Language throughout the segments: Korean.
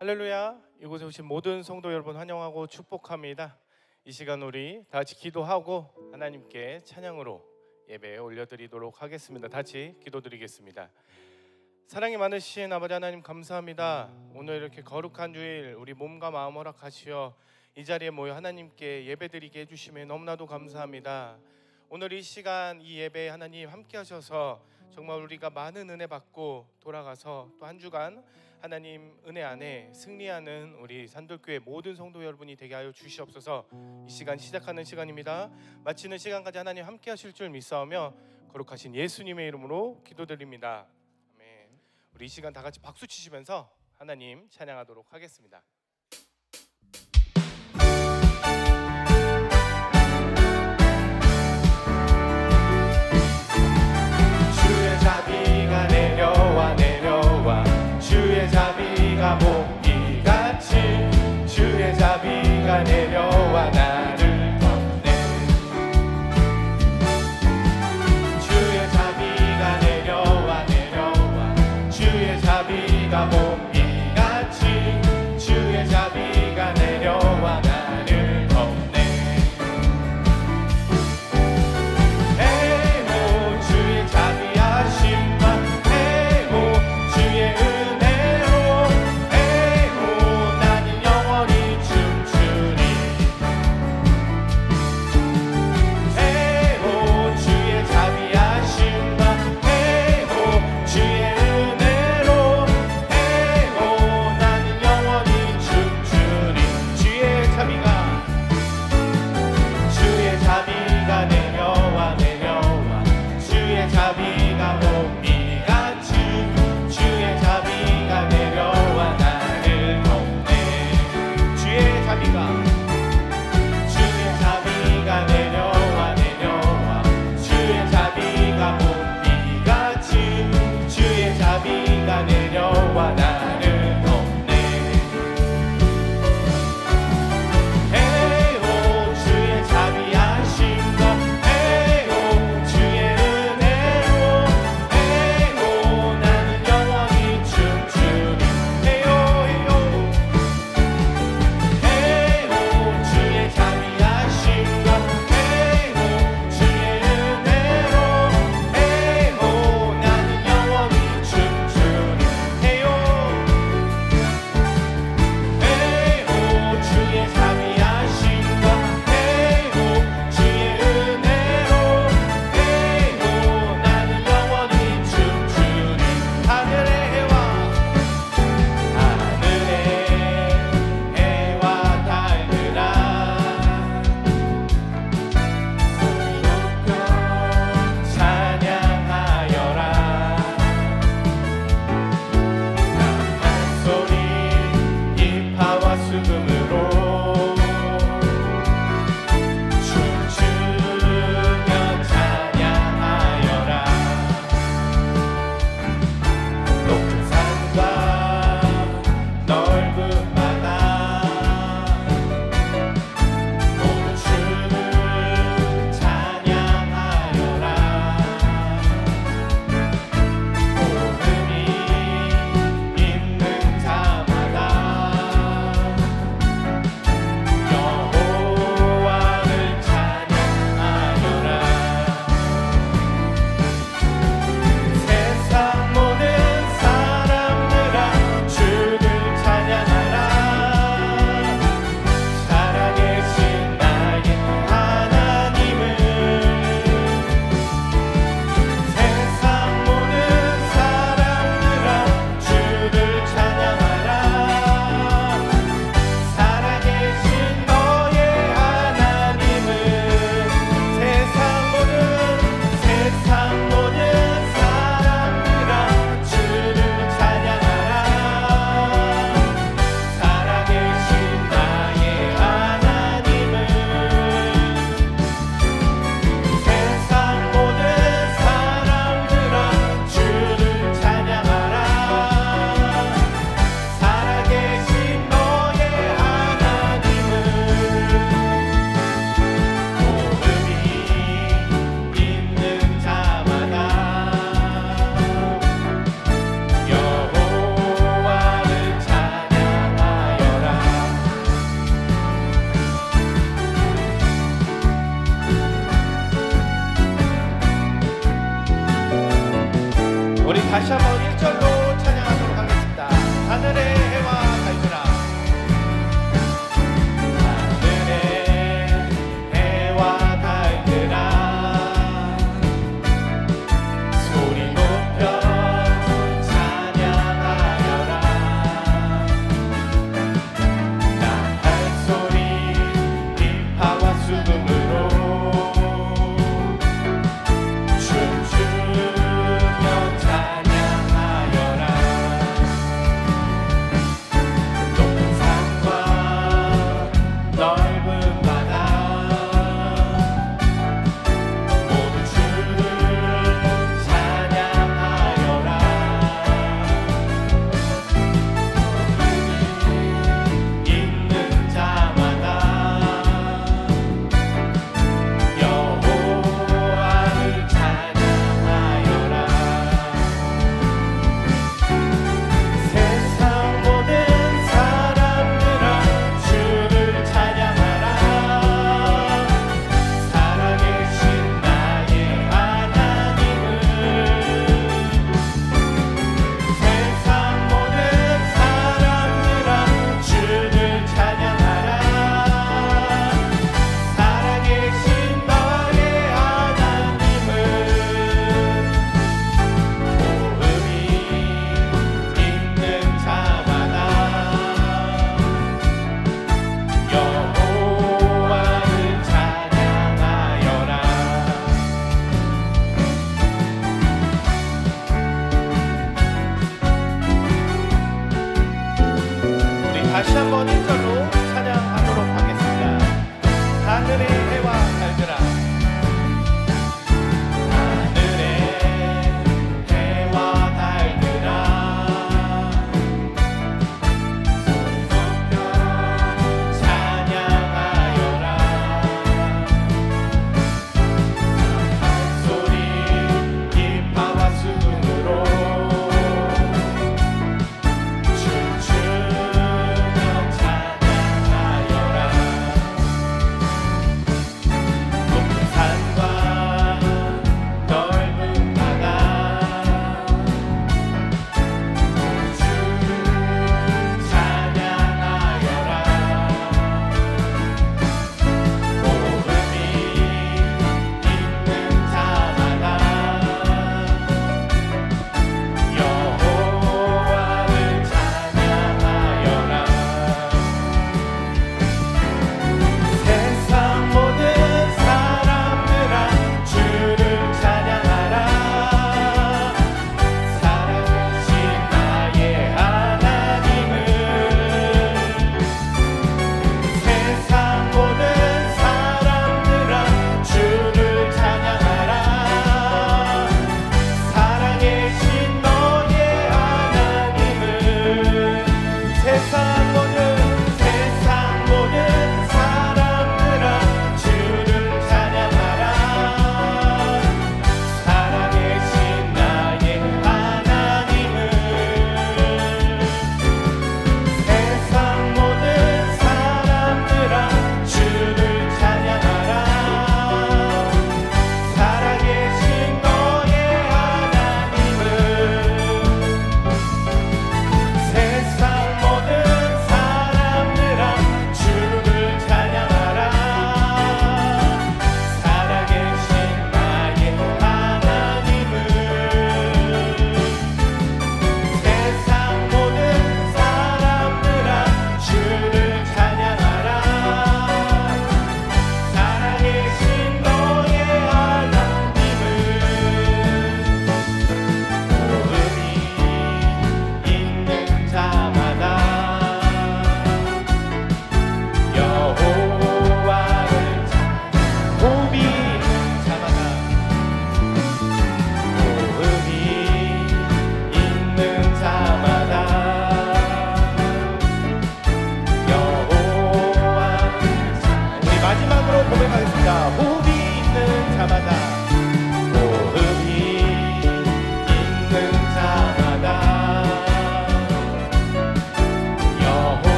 할렐루야. 이곳에 오신 모든 성도 여러분 환영하고 축복합니다. 이 시간 우리 다 같이 기도하고 하나님께 찬양으로 예배 올려드리도록 하겠습니다. 다 같이 기도드리겠습니다. 사랑이 많으신 아버지 하나님 감사합니다. 오늘 이렇게 거룩한 주일 우리 몸과 마음 허락하시어 이 자리에 모여 하나님께 예배드리게 해주심에 너무나도 감사합니다. 오늘 이 시간 이 예배에 하나님 함께 하셔서 정말 우리가 많은 은혜 받고 돌아가서 또 한 주간 하나님 은혜 안에 승리하는 우리 산돌교회 모든 성도 여러분이 되게 하여 주시옵소서. 이 시간 시작하는 시간입니다. 마치는 시간까지 하나님 함께 하실 줄 믿사오며 거룩하신 예수님의 이름으로 기도드립니다. 아멘. 우리 이 시간 다 같이 박수 치시면서 하나님 찬양하도록 하겠습니다. 주의 자비가 내려와 주의 자비가 모기같이 주의 자비가 내려와 나를 덮네. 주의 자비가 내려와 주의 자비가 모기같이 주의 다시 한번 1절로 찬양하도록 하겠습니다. 하늘의 해와 달들아 춤추며 찬양하여라.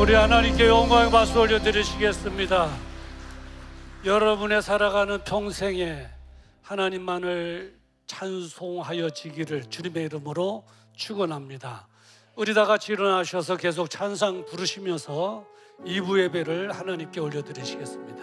우리 하나님께 영광의 박수 올려드리시겠습니다. 여러분의 살아가는 평생에 하나님만을 찬송하여지기를 주님의 이름으로 축원합니다. 우리 다 같이 일어나셔서 계속 찬상 부르시면서 2부 예배를 하나님께 올려드리시겠습니다.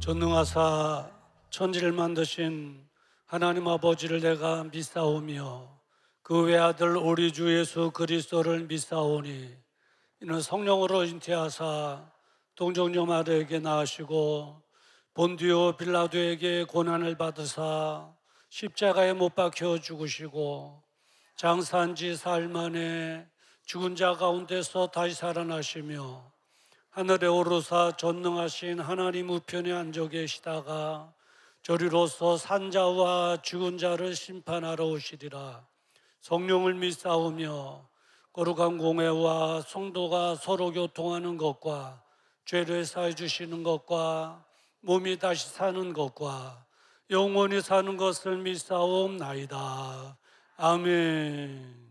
전능하사 천지를 만드신 하나님 아버지를 내가 믿사오며 그 외아들 우리 주 예수 그리스도를 믿사오니 이는 성령으로 잉태하사 동정녀 마리아에게 낳으시고 본디오 빌라도에게 고난을 받으사 십자가에 못 박혀 죽으시고 장사한 지 사흘 만에 죽은 자 가운데서 다시 살아나시며 하늘에 오르사 전능하신 하나님 우편에 앉아 계시다가 저리로서 산자와 죽은 자를 심판하러 오시리라. 성령을 믿사오며 거룩한 공회와 성도가 서로 교통하는 것과 죄를 사해 주시는 것과 몸이 다시 사는 것과 영원히 사는 것을 믿사옵나이다. 아멘.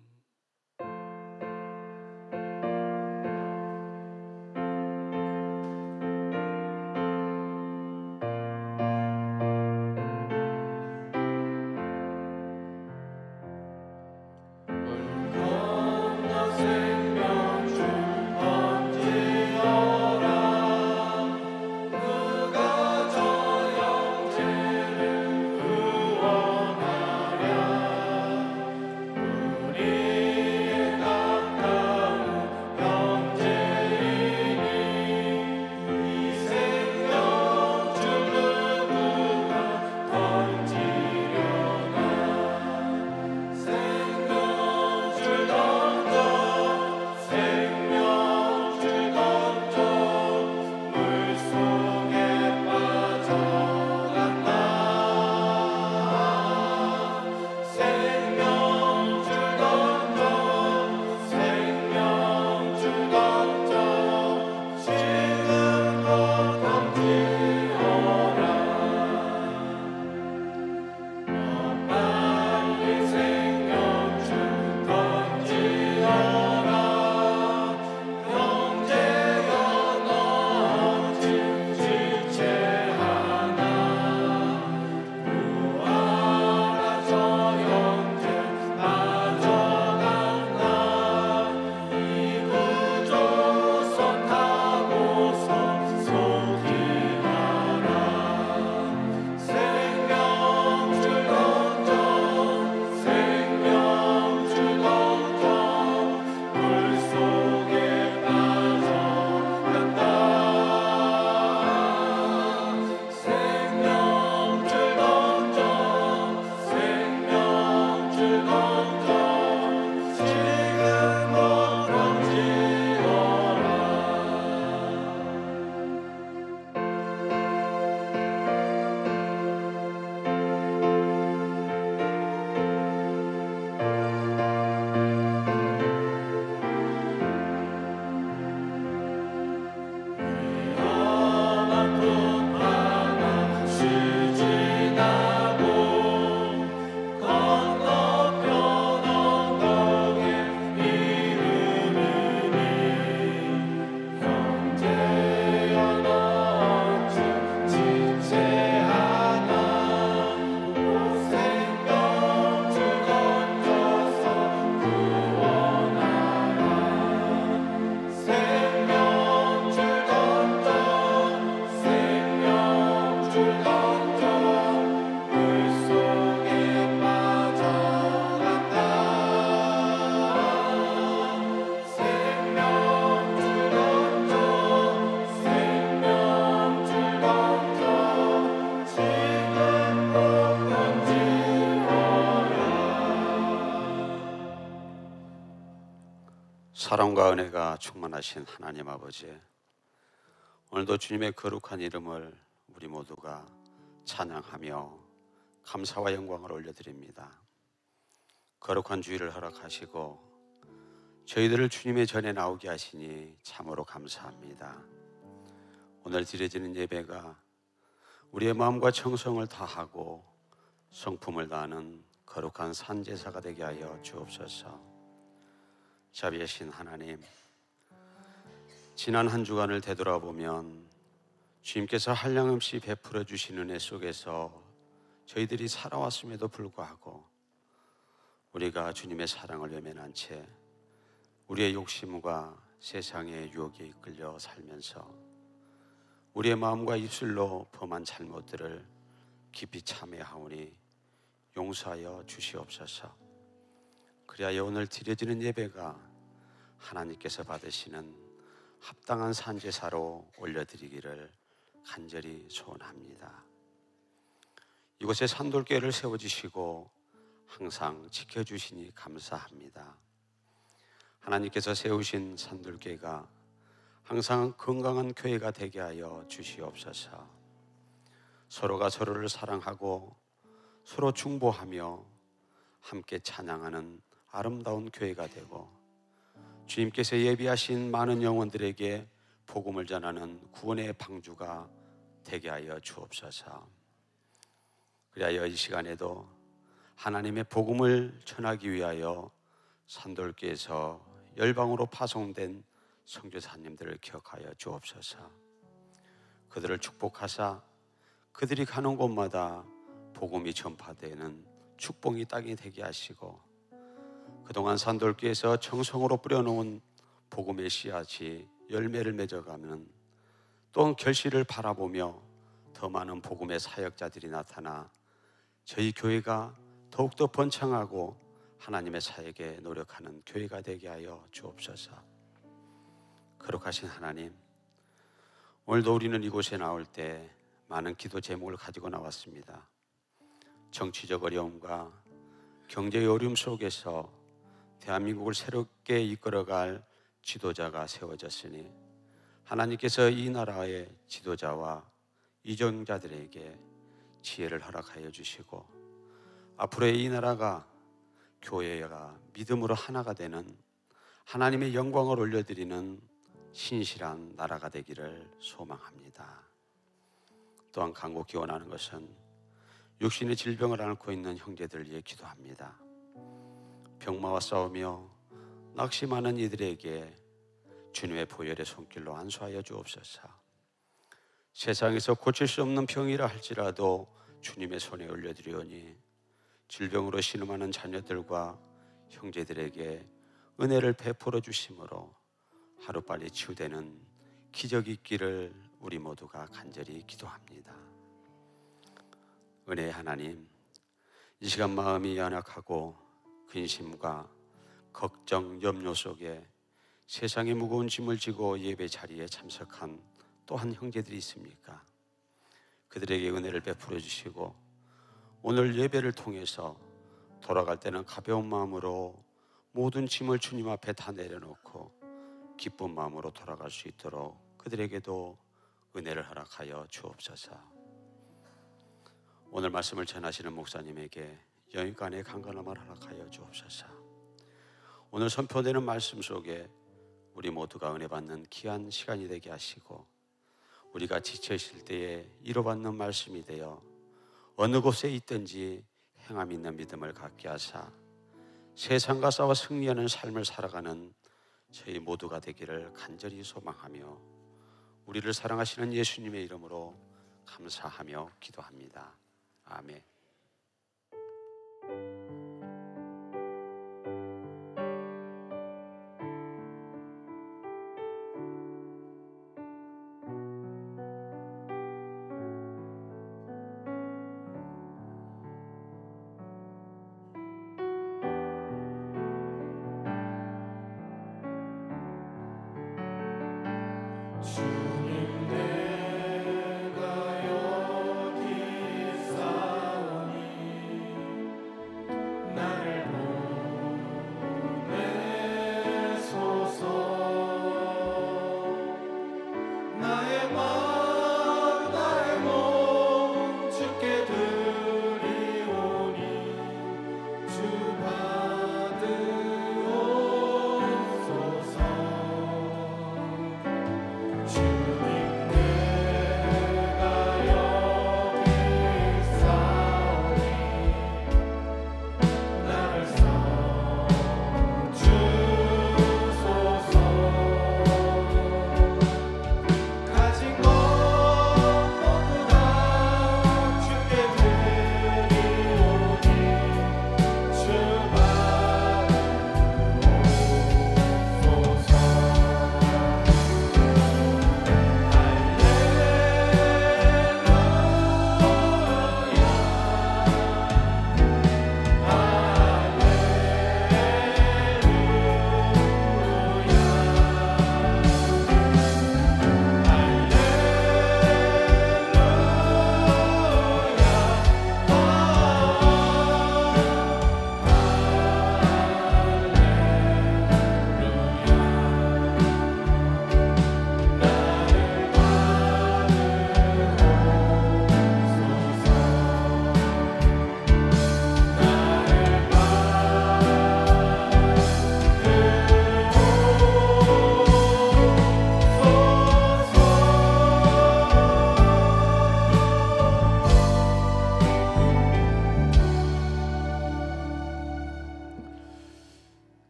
우리 사랑과 은혜가 충만하신 하나님 아버지, 오늘도 주님의 거룩한 이름을 우리 모두가 찬양하며 감사와 영광을 올려드립니다. 거룩한 주일을 허락하시고 저희들을 주님의 전에 나오게 하시니 참으로 감사합니다. 오늘 드려지는 예배가 우리의 마음과 정성을 다하고 성품을 다하는 거룩한 산제사가 되게 하여 주옵소서. 자비하신 하나님, 지난 한 주간을 되돌아보면 주님께서 한량없이 베풀어 주신 은혜 속에서 저희들이 살아왔음에도 불구하고 우리가 주님의 사랑을 외면한 채 우리의 욕심과 세상의 유혹에 이끌려 살면서 우리의 마음과 입술로 범한 잘못들을 깊이 참회하오니 용서하여 주시옵소서. 그리하여 오늘 드려지는 예배가 하나님께서 받으시는 합당한 산제사로 올려드리기를 간절히 소원합니다. 이곳에 산돌교회를 세워주시고 항상 지켜주시니 감사합니다. 하나님께서 세우신 산돌교회가 항상 건강한 교회가 되게 하여 주시옵소서. 서로가 서로를 사랑하고 서로 중보하며 함께 찬양하는 아름다운 교회가 되고 주님께서 예비하신 많은 영혼들에게 복음을 전하는 구원의 방주가 되게 하여 주옵소서. 그리하여 이 시간에도 하나님의 복음을 전하기 위하여 산돌교에서 열방으로 파송된 선교사님들을 기억하여 주옵소서. 그들을 축복하사 그들이 가는 곳마다 복음이 전파되는 축복이 땅이 되게 하시고 그동안 산돌교에서 정성으로 뿌려놓은 복음의 씨앗이 열매를 맺어가면 또 결실을 바라보며 더 많은 복음의 사역자들이 나타나 저희 교회가 더욱더 번창하고 하나님의 사역에 노력하는 교회가 되게 하여 주옵소서. 거룩하신 하나님, 오늘도 우리는 이곳에 나올 때 많은 기도 제목을 가지고 나왔습니다. 정치적 어려움과 경제의 어려움 속에서 대한민국을 새롭게 이끌어갈 지도자가 세워졌으니 하나님께서 이 나라의 지도자와 이정자들에게 지혜를 허락하여 주시고 앞으로의 이 나라가 교회가 믿음으로 하나가 되는 하나님의 영광을 올려드리는 신실한 나라가 되기를 소망합니다. 또한 간곡히 원하는 것은 육신의 질병을 앓고 있는 형제들을 위해 기도합니다. 병마와 싸우며 낙심하는 이들에게 주님의 보혈의 손길로 안수하여 주옵소서. 세상에서 고칠 수 없는 병이라 할지라도 주님의 손에 올려드리오니 질병으로 신음하는 자녀들과 형제들에게 은혜를 베풀어 주심으로 하루빨리 치유되는 기적이 있기를 우리 모두가 간절히 기도합니다. 은혜의 하나님, 이 시간 마음이 연약하고 근심과 걱정, 염려 속에 세상의 무거운 짐을 지고 예배 자리에 참석한 또한 형제들이 있습니까? 그들에게 은혜를 베풀어 주시고 오늘 예배를 통해서 돌아갈 때는 가벼운 마음으로 모든 짐을 주님 앞에 다 내려놓고 기쁜 마음으로 돌아갈 수 있도록 그들에게도 은혜를 허락하여 주옵소서. 오늘 말씀을 전하시는 목사님에게 영육간의 강건함을 허락하여 주옵소서. 오늘 선포되는 말씀 속에 우리 모두가 은혜 받는 귀한 시간이 되게 하시고 우리가 지쳐 있을 때에 위로받는 말씀이 되어 어느 곳에 있든지 행함 있는 믿음을 갖게 하사 세상과 싸워 승리하는 삶을 살아가는 저희 모두가 되기를 간절히 소망하며 우리를 사랑하시는 예수님의 이름으로 감사하며 기도합니다. 아멘. 주님 내가 여기 있사오니 나를 보내소서.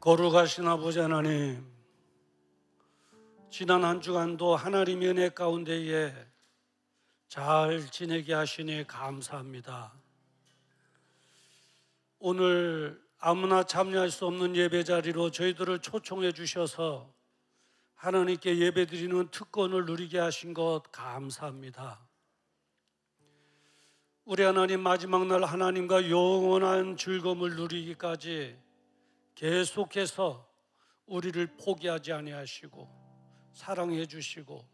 거룩하신 아버지 하나님, 지난 한 주간도 하나님의 은혜 가운데에 잘 지내게 하시니 감사합니다. 오늘 아무나 참여할 수 없는 예배 자리로 저희들을 초청해 주셔서 하나님께 예배드리는 특권을 누리게 하신 것 감사합니다. 우리 하나님, 마지막 날 하나님과 영원한 즐거움을 누리기까지 계속해서 우리를 포기하지 아니하시고 사랑해 주시고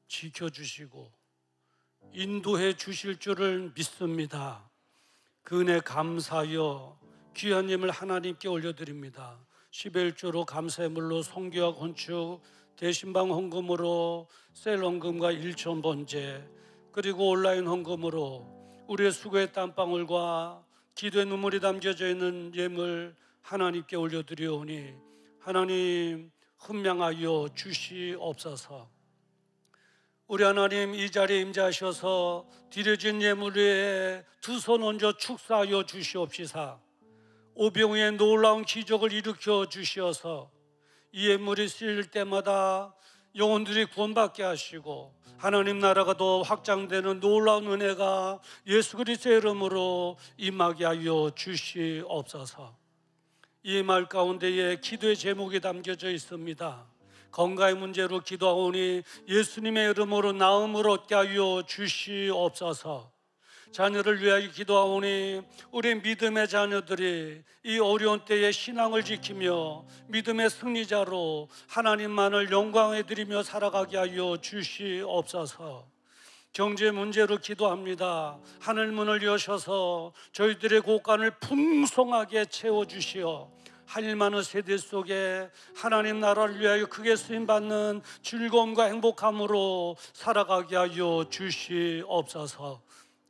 지켜주시고 인도해 주실 줄을 믿습니다. 그 은혜 감사하여 귀한 예물 하나님께 올려드립니다. 11조로 감사물로 성교와 건축, 대신방 헌금으로 셀 헌금과 일천 번제, 그리고 온라인 헌금으로 우리의 수고의 땀방울과 기도의 눈물이 담겨져 있는 예물 하나님께 올려드리오니 하나님 훈명하여 주시옵소서. 우리 하나님, 이 자리에 임재하셔서 드려진 예물 위에 두 손 얹어 축사하여 주시옵시사. 오병이의 놀라운 기적을 일으켜 주시어서 이 예물이 쓰일 때마다 영혼들이 구원받게 하시고 하나님 나라가 더 확장되는 놀라운 은혜가 예수 그리스도의 이름으로 임하게 하여 주시옵소서. 이 말 가운데에 기도의 제목이 담겨져 있습니다. 건강의 문제로 기도하오니 예수님의 이름으로 나음을 얻게 하여 주시옵소서. 자녀를 위하여 기도하오니 우리 믿음의 자녀들이 이 어려운 때에 신앙을 지키며 믿음의 승리자로 하나님만을 영광해 드리며 살아가게 하여 주시옵소서. 경제 문제로 기도합니다. 하늘문을 여셔서 저희들의 곳간을 풍성하게 채워주시어 할 많은 세대 속에 하나님 나라를 위하여 크게 쓰임받는 즐거움과 행복함으로 살아가게 하여 주시옵소서.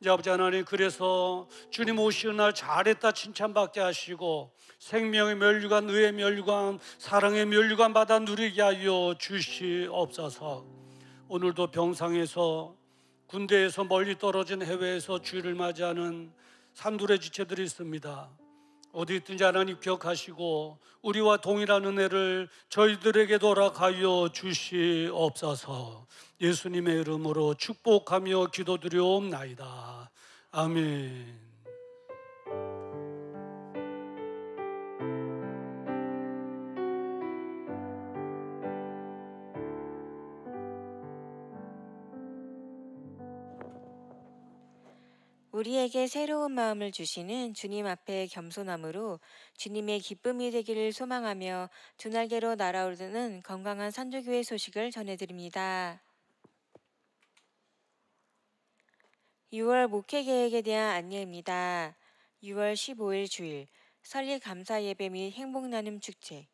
아버지 하나님, 그래서 주님 오시는 날 잘했다 칭찬받게 하시고 생명의 면류관, 의의 면류관, 사랑의 면류관 받아 누리게 하여 주시옵소서. 오늘도 병상에서, 군대에서, 멀리 떨어진 해외에서 주일을 맞이하는 산둘의 지체들이 있습니다. 어디 있든지 하나님 기억하시고 우리와 동일한 은혜를 저희들에게 돌아가여 주시옵소서. 예수님의 이름으로 축복하며 기도드리옵나이다. 아멘. 우리에게 새로운 마음을 주시는 주님 앞에 겸손함으로 주님의 기쁨이 되기를 소망하며 두 날개로 날아오르는 건강한 선조교회 소식을 전해드립니다. 6월 목회 계획에 대한 안내입니다. 6월 15일 주일 설립 감사 예배 및 행복 나눔 축제,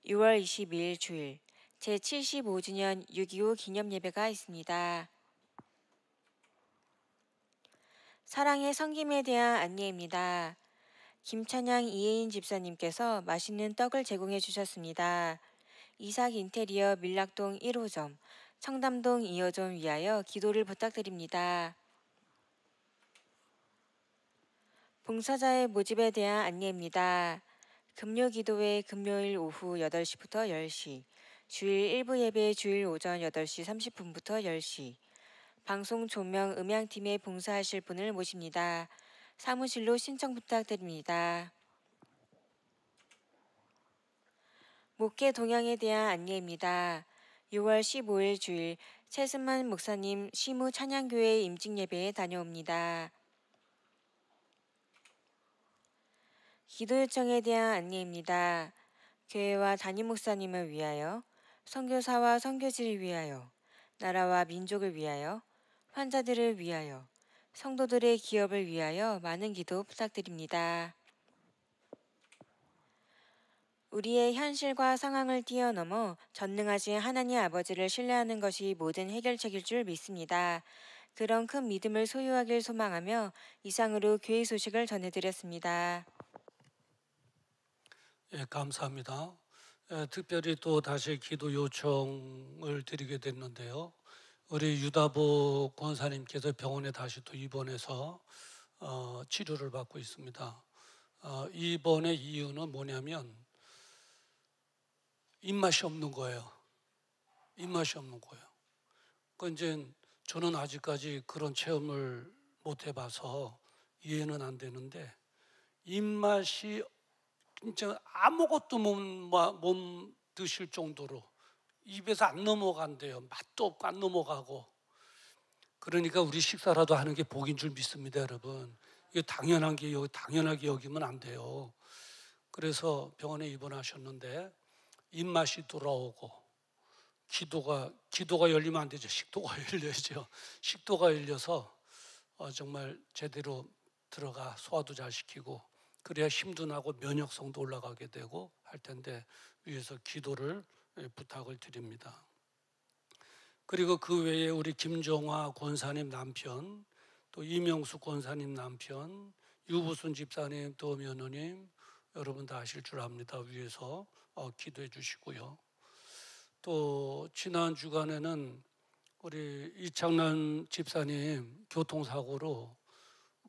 6월 22일 주일 제75주년 6.25 기념 예배가 있습니다. 사랑의 섬김에 대한 안내입니다. 김찬양 이혜인 집사님께서 맛있는 떡을 제공해 주셨습니다. 이삭 인테리어 밀락동 1호점, 청담동 2호점 위하여 기도를 부탁드립니다. 봉사자의 모집에 대한 안내입니다. 금요 기도회 금요일 오후 8시부터 10시, 주일 일부 예배 주일 오전 8시 30분부터 10시, 방송 조명 음향팀에 봉사하실 분을 모십니다. 사무실로 신청 부탁드립니다. 목회 동향에 대한 안내입니다. 6월 15일 주일 최승만 목사님 시무 찬양교회 임직 예배에 다녀옵니다. 기도 요청에 대한 안내입니다. 교회와 담임 목사님을 위하여, 선교사와 선교지를 위하여, 나라와 민족을 위하여, 환자들을 위하여, 성도들의 기업을 위하여 많은 기도 부탁드립니다. 우리의 현실과 상황을 뛰어넘어 전능하신 하나님 아버지를 신뢰하는 것이 모든 해결책일 줄 믿습니다. 그런 큰 믿음을 소유하길 소망하며 이상으로 교회 소식을 전해드렸습니다. 예, 감사합니다. 특별히 또 다시 기도 요청을 드리게 됐는데요. 우리 유다보 권사님께서 병원에 다시 또 입원해서 치료를 받고 있습니다. 입원의 이유는 뭐냐면 입맛이 없는 거예요. 입맛이 없는 거예요. 그 이제 저는 아직까지 그런 체험을 못 해봐서 이해는 안 되는데, 입맛이 진짜 아무것도 못 드실 정도로 입에서 안 넘어간대요. 맛도 없고 안 넘어가고. 그러니까 우리 식사라도 하는 게 복인 줄 믿습니다, 여러분. 이게 당연하게 여기면 안 돼요. 그래서 병원에 입원하셨는데 입맛이 돌아오고 기도가 열리면 안 되죠. 식도가 열려야죠. 식도가 열려서 정말 제대로 들어가 소화도 잘 시키고, 그래야 힘도 나고 면역성도 올라가게 되고 할 텐데, 위해서 기도를 부탁을 드립니다. 그리고 그 외에 우리 김종화 권사님 남편, 또 이명수 권사님 남편, 유부순 집사님 또 며느님, 여러분 다 아실 줄 압니다. 위해서 기도해 주시고요. 또 지난 주간에는 우리 이창란 집사님 교통사고로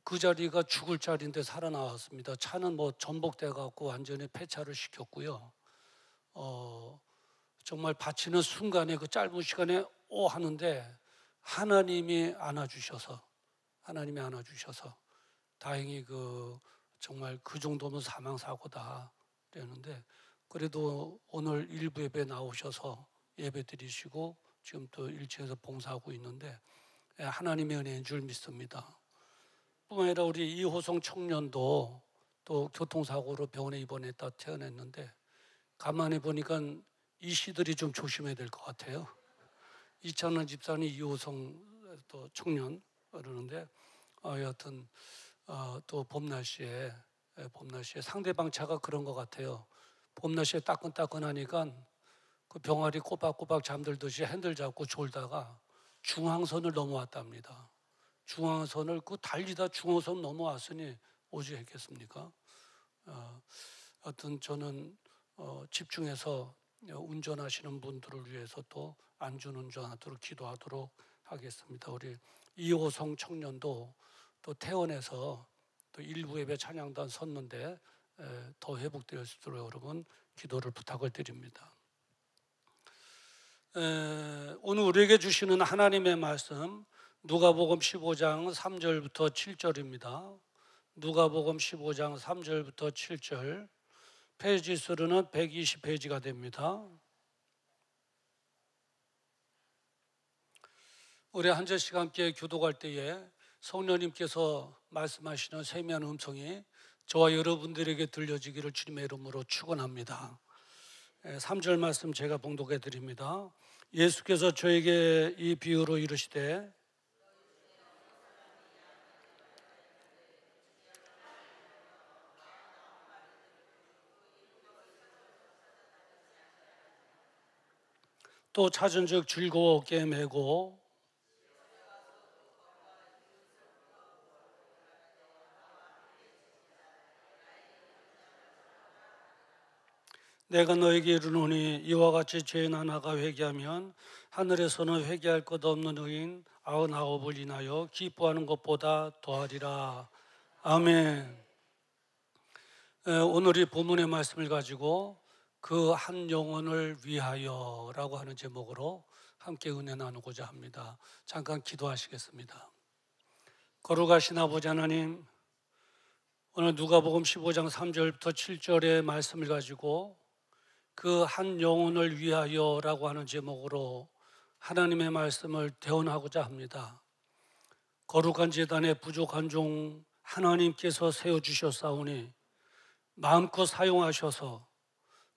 그 자리가 죽을 자리인데 살아나왔습니다. 차는 뭐 전복돼 갖고 완전히 폐차를 시켰고요. 정말 바치는 순간에 그 짧은 시간에 하는데 하나님이 안아주셔서 다행히 정말 그 정도면 사망 사고다 그랬는데, 그래도 오늘 일부 예배 나오셔서 예배 드리시고 지금 또 일치에서 봉사하고 있는데 하나님의 은혜인 줄 믿습니다. 뿐만 아니라 우리 이호성 청년도 또 교통사고로 병원에 입원했다 퇴원했는데, 가만히 보니까 이 시들이 좀 조심해야 될 것 같아요. 이창란 집사님, 이호성 또 청년 그러는데 여하튼 또 봄날씨에 상대방 차가 그런 것 같아요. 봄날씨에 따끈따끈하니까 그 병아리 꼬박꼬박 잠들듯이 핸들 잡고 졸다가 중앙선을 넘어왔답니다. 중앙선을 달리다 중앙선 넘어왔으니 오지 했겠습니까? 하여튼 저는 집중해서 운전하시는 분들을 위해서 또 안전운전하도록 기도하도록 하겠습니다. 우리 이호성 청년도 또 퇴원해서 또 일부 예배 찬양단 섰는데 더 회복될 수 있도록 여러분 기도를 부탁을 드립니다. 오늘 우리에게 주시는 하나님의 말씀, 누가복음 15장 3절부터 7절입니다. 누가복음 15장 3절부터 7절, 페이지 수로는 120페이지가 됩니다. 우리 한 절씩 함께 교독할 때에 성령님께서 말씀하시는 세미한 음성이 저와 여러분들에게 들려지기를 주님의 이름으로 축원합니다. 3절 말씀 제가 봉독해 드립니다. 예수께서 저에게 이 비유로 이르시되 또 찾은즉 즐거웠게 매고 내가 너에게 이르노니 이와 같이 죄인 하나가 회개하면 하늘에서는 회개할 것 없는 의인 99을 인하여 기뻐하는 것보다 더하리라. 아멘. 오늘 이 본문의 말씀을 가지고 그 한 영혼을 위하여라고 하는 제목으로 함께 은혜 나누고자 합니다. 잠깐 기도하시겠습니다. 거룩하신 아버지 하나님, 오늘 누가복음 15장 3절부터 7절의 말씀을 가지고 그 한 영혼을 위하여라고 하는 제목으로 하나님의 말씀을 대언하고자 합니다. 거룩한 제단에 부족한 종 하나님께서 세워주셨사오니 마음껏 사용하셔서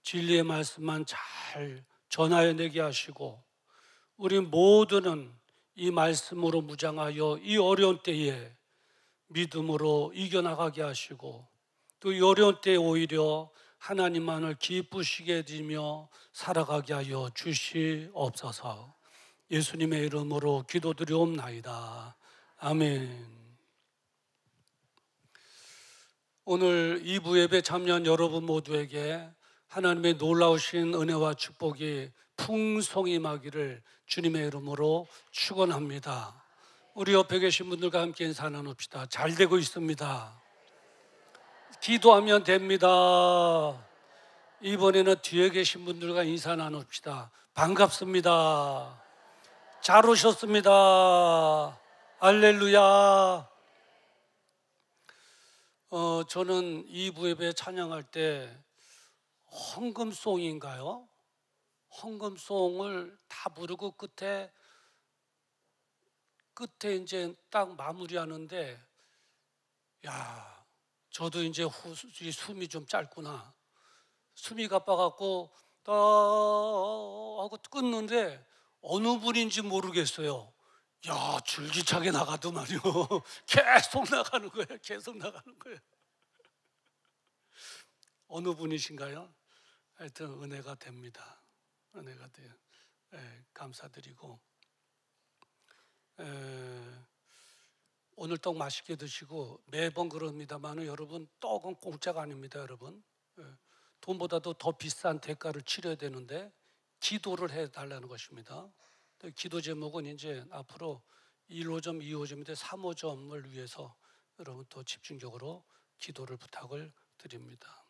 진리의 말씀만 잘 전하여 내게 하시고 우리 모두는 이 말씀으로 무장하여 이 어려운 때에 믿음으로 이겨나가게 하시고 또 이 어려운 때에 오히려 하나님만을 기쁘시게 해드리며 살아가게 하여 주시옵소서. 예수님의 이름으로 기도드리옵나이다. 아멘. 오늘 2부 예배 참여한 여러분 모두에게 하나님의 놀라우신 은혜와 축복이 풍성히 임하기를 주님의 이름으로 축원합니다. 우리 옆에 계신 분들과 함께 인사 나눕시다. 잘 되고 있습니다. 기도하면 됩니다. 이번에는 뒤에 계신 분들과 인사 나눕시다. 반갑습니다. 잘 오셨습니다. 할렐루야. 저는 2부 예배 찬양할 때 헌금송인가요? 헌금송을 다 부르고 끝에 이제 딱 마무리하는데, 야, 저도 이제 숨이 좀 짧구나. 숨이 가빠갖고 하고 끊는데 어느 분인지 모르겠어요. 야, 줄기차게 나가더만요. 계속 나가는 거예요. 계속 나가는 거예요. 어느 분이신가요? 하여튼 은혜가 됩니다. 은혜가 돼요. 감사드리고 오늘 떡 맛있게 드시고 매번 그럽니다만 여러분 떡은 공짜가 아닙니다. 여러분 돈보다도 더 비싼 대가를 치러야 되는데 기도를 해달라는 것입니다. 기도 제목은 이제 앞으로 1호점, 2호점인데 3호점을 위해서 여러분 더 집중적으로 기도를 부탁을 드립니다.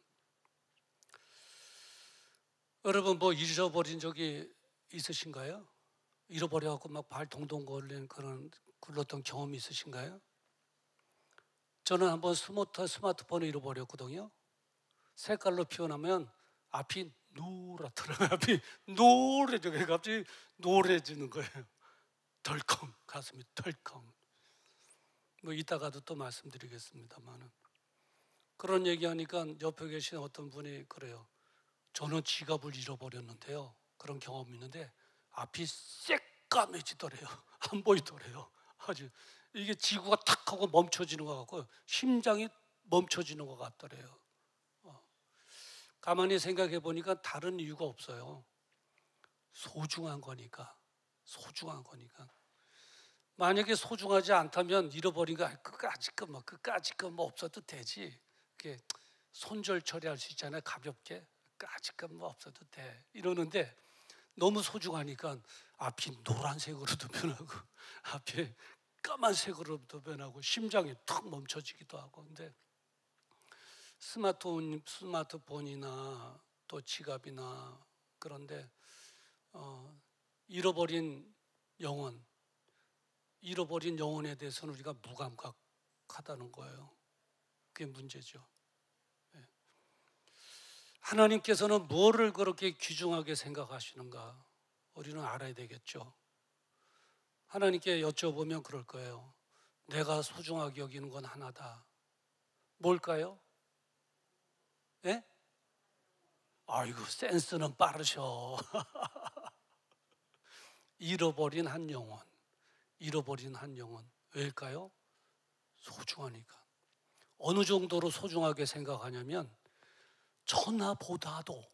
여러분 뭐 잊어버린 적이 있으신가요? 잃어버려갖고 막 발 동동 걸린 그런 굴렀던 경험이 있으신가요? 저는 한번 스마트폰을 잃어버렸거든요. 색깔로 표현하면 앞이 노랗더라고요. 앞이 노래져요. 갑자기 노래지는 거예요. 덜컹, 가슴이 덜컹. 뭐 이따가도 또 말씀드리겠습니다만은 그런 얘기하니까 옆에 계신 어떤 분이 그래요. 저는 지갑을 잃어버렸는데요. 그런 경험이 있는데 앞이 새까매지더래요. 안 보이더래요. 아주 이게 지구가 탁 하고 멈춰지는 것 같고 심장이 멈춰지는 것 같더래요. 가만히 생각해 보니까 다른 이유가 없어요. 소중한 거니까. 소중한 거니까. 만약에 소중하지 않다면 잃어버린 거 끝까지 거 없어도 되지. 이렇게 손절 처리할 수 있잖아요. 가볍게. 끝까지 거 없어도 돼. 이러는데 너무 소중하니까 앞이 노란색으로도 변하고 앞에 까만색으로도 변하고 심장이 턱 멈춰지기도 하고. 근데 스마트폰이나 또 지갑이나 그런데 잃어버린 영혼에 대해서는 우리가 무감각하다는 거예요. 그게 문제죠. 하나님께서는 뭐를 그렇게 귀중하게 생각하시는가 우리는 알아야 되겠죠. 하나님께 여쭤보면 그럴 거예요. 내가 소중하게 여기는 건 하나다. 뭘까요? 예? 아이고 센스는 빠르셔. 잃어버린 한 영혼. 왜일까요? 소중하니까. 어느 정도로 소중하게 생각하냐면 천하보다도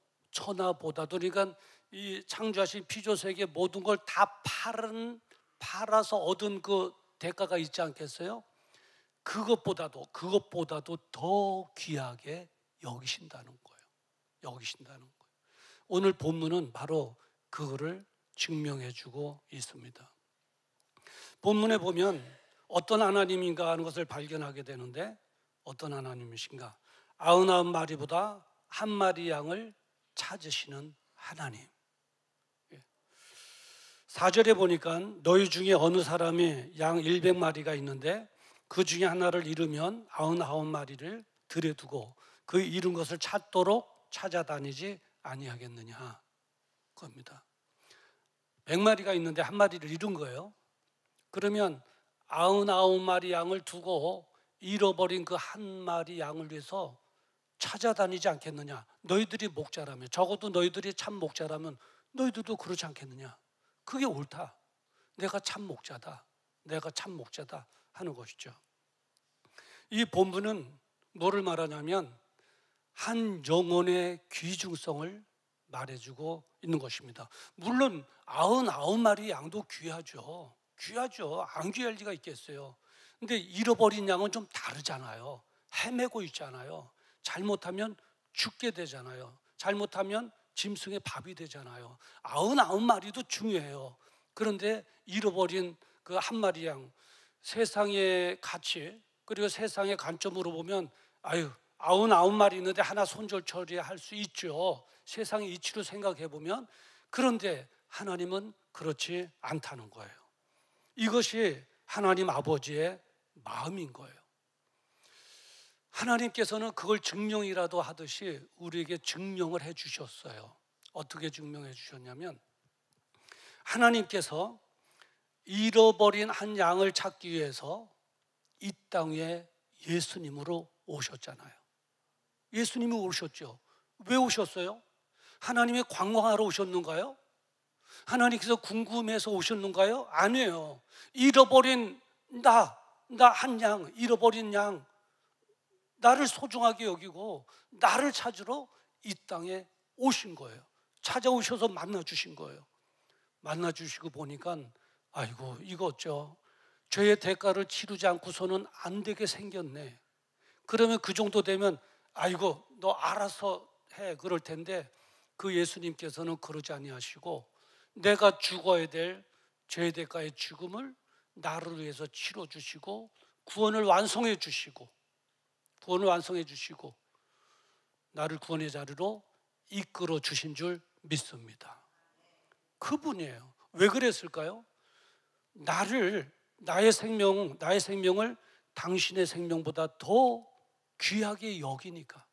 그러니까 이 창조하신 피조세계 모든 걸 다 팔아서 얻은 그 대가가 있지 않겠어요? 그것보다도 더 귀하게 여기신다는 거예요. 오늘 본문은 바로 그거를 증명해주고 있습니다. 본문에 보면 어떤 하나님인가 하는 것을 발견하게 되는데, 어떤 하나님이신가? 99마리보다 한 마리 양을 찾으시는 하나님. 4절에 보니까 너희 중에 어느 사람이 양 100마리가 있는데 그 중에 하나를 잃으면 99마리를 들에 두고 그 잃은 것을 찾도록 찾아다니지 아니하겠느냐, 겁니다. 100마리가 있는데 한 마리를 잃은 거예요. 그러면 99마리 양을 두고 잃어버린 그 한 마리 양을 위해서 찾아다니지 않겠느냐. 너희들이 목자라면, 적어도 너희들이 참 목자라면 너희들도 그렇지 않겠느냐. 그게 옳다. 내가 참 목자다. 내가 참 목자다 하는 것이죠. 이 본문은 뭐를 말하냐면 한 영혼의 귀중성을 말해주고 있는 것입니다. 물론 99마리 양도 귀하죠. 귀하죠. 안 귀할 리가 있겠어요. 근데 잃어버린 양은 좀 다르잖아요. 헤매고 있잖아요. 잘못하면 죽게 되잖아요. 잘못하면 짐승의 밥이 되잖아요. 99마리도 중요해요. 그런데 잃어버린 그 한 마리 양, 세상의 가치 그리고 세상의 관점으로 보면 99마리 있는데 하나 손절 처리할 수 있죠. 세상의 이치로 생각해 보면. 그런데 하나님은 그렇지 않다는 거예요. 이것이 하나님 아버지의 마음인 거예요. 하나님께서는 그걸 증명이라도 하듯이 우리에게 증명을 해 주셨어요. 어떻게 증명해 주셨냐면, 하나님께서 잃어버린 한 양을 찾기 위해서 이 땅에 예수님으로 오셨잖아요. 예수님이 오셨죠. 왜 오셨어요? 하나님의 관광하러 오셨는가요? 하나님께서 궁금해서 오셨는가요? 아니에요. 잃어버린 나 한 양, 잃어버린 양, 나를 소중하게 여기고 나를 찾으러 이 땅에 오신 거예요. 찾아오셔서 만나주신 거예요. 만나주시고 보니까 아이고 이거 어쩌, 죄의 대가를 치르지 않고서는 안 되게 생겼네. 그러면 그 정도 되면 아이고 너 알아서 해 그럴 텐데, 그 예수님께서는 그러지 아니하시고 내가 죽어야 될 죄의 대가의 죽음을 나를 위해서 치러주시고 구원을 완성해 주시고 나를 구원의 자리로 이끌어 주신 줄 믿습니다. 그분이에요. 왜 그랬을까요? 나의 생명을 당신의 생명보다 더 귀하게 여기니까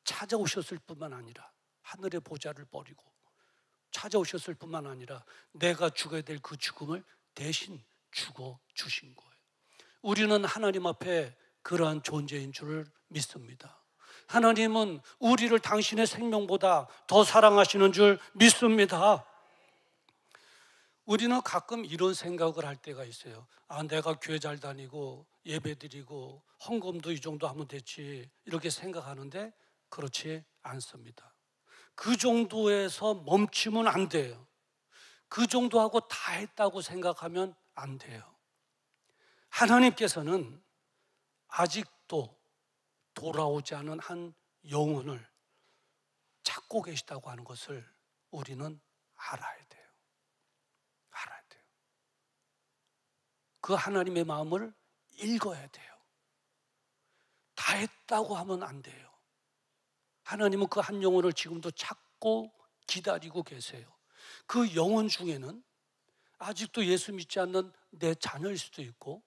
찾아오셨을 뿐만 아니라, 하늘의 보좌를 버리고 찾아오셨을 뿐만 아니라 내가 죽어야 될 그 죽음을 대신 죽어 주신 거예요. 우리는 하나님 앞에 그러한 존재인 줄을 믿습니다. 하나님은 우리를 당신의 생명보다 더 사랑하시는 줄 믿습니다. 우리는 가끔 이런 생각을 할 때가 있어요. 내가 교회 잘 다니고 예배 드리고 헌금도 이 정도 하면 됐지, 이렇게 생각하는데 그렇지 않습니다. 그 정도에서 멈추면 안 돼요. 그 정도 하고 다 했다고 생각하면 안 돼요. 하나님께서는 아직도 돌아오지 않은 한 영혼을 찾고 계시다고 하는 것을 우리는 알아야 돼요. 그 하나님의 마음을 읽어야 돼요. 다 했다고 하면 안 돼요. 하나님은 그 한 영혼을 지금도 찾고 기다리고 계세요. 그 영혼 중에는 아직도 예수 믿지 않는 내 자녀일 수도 있고,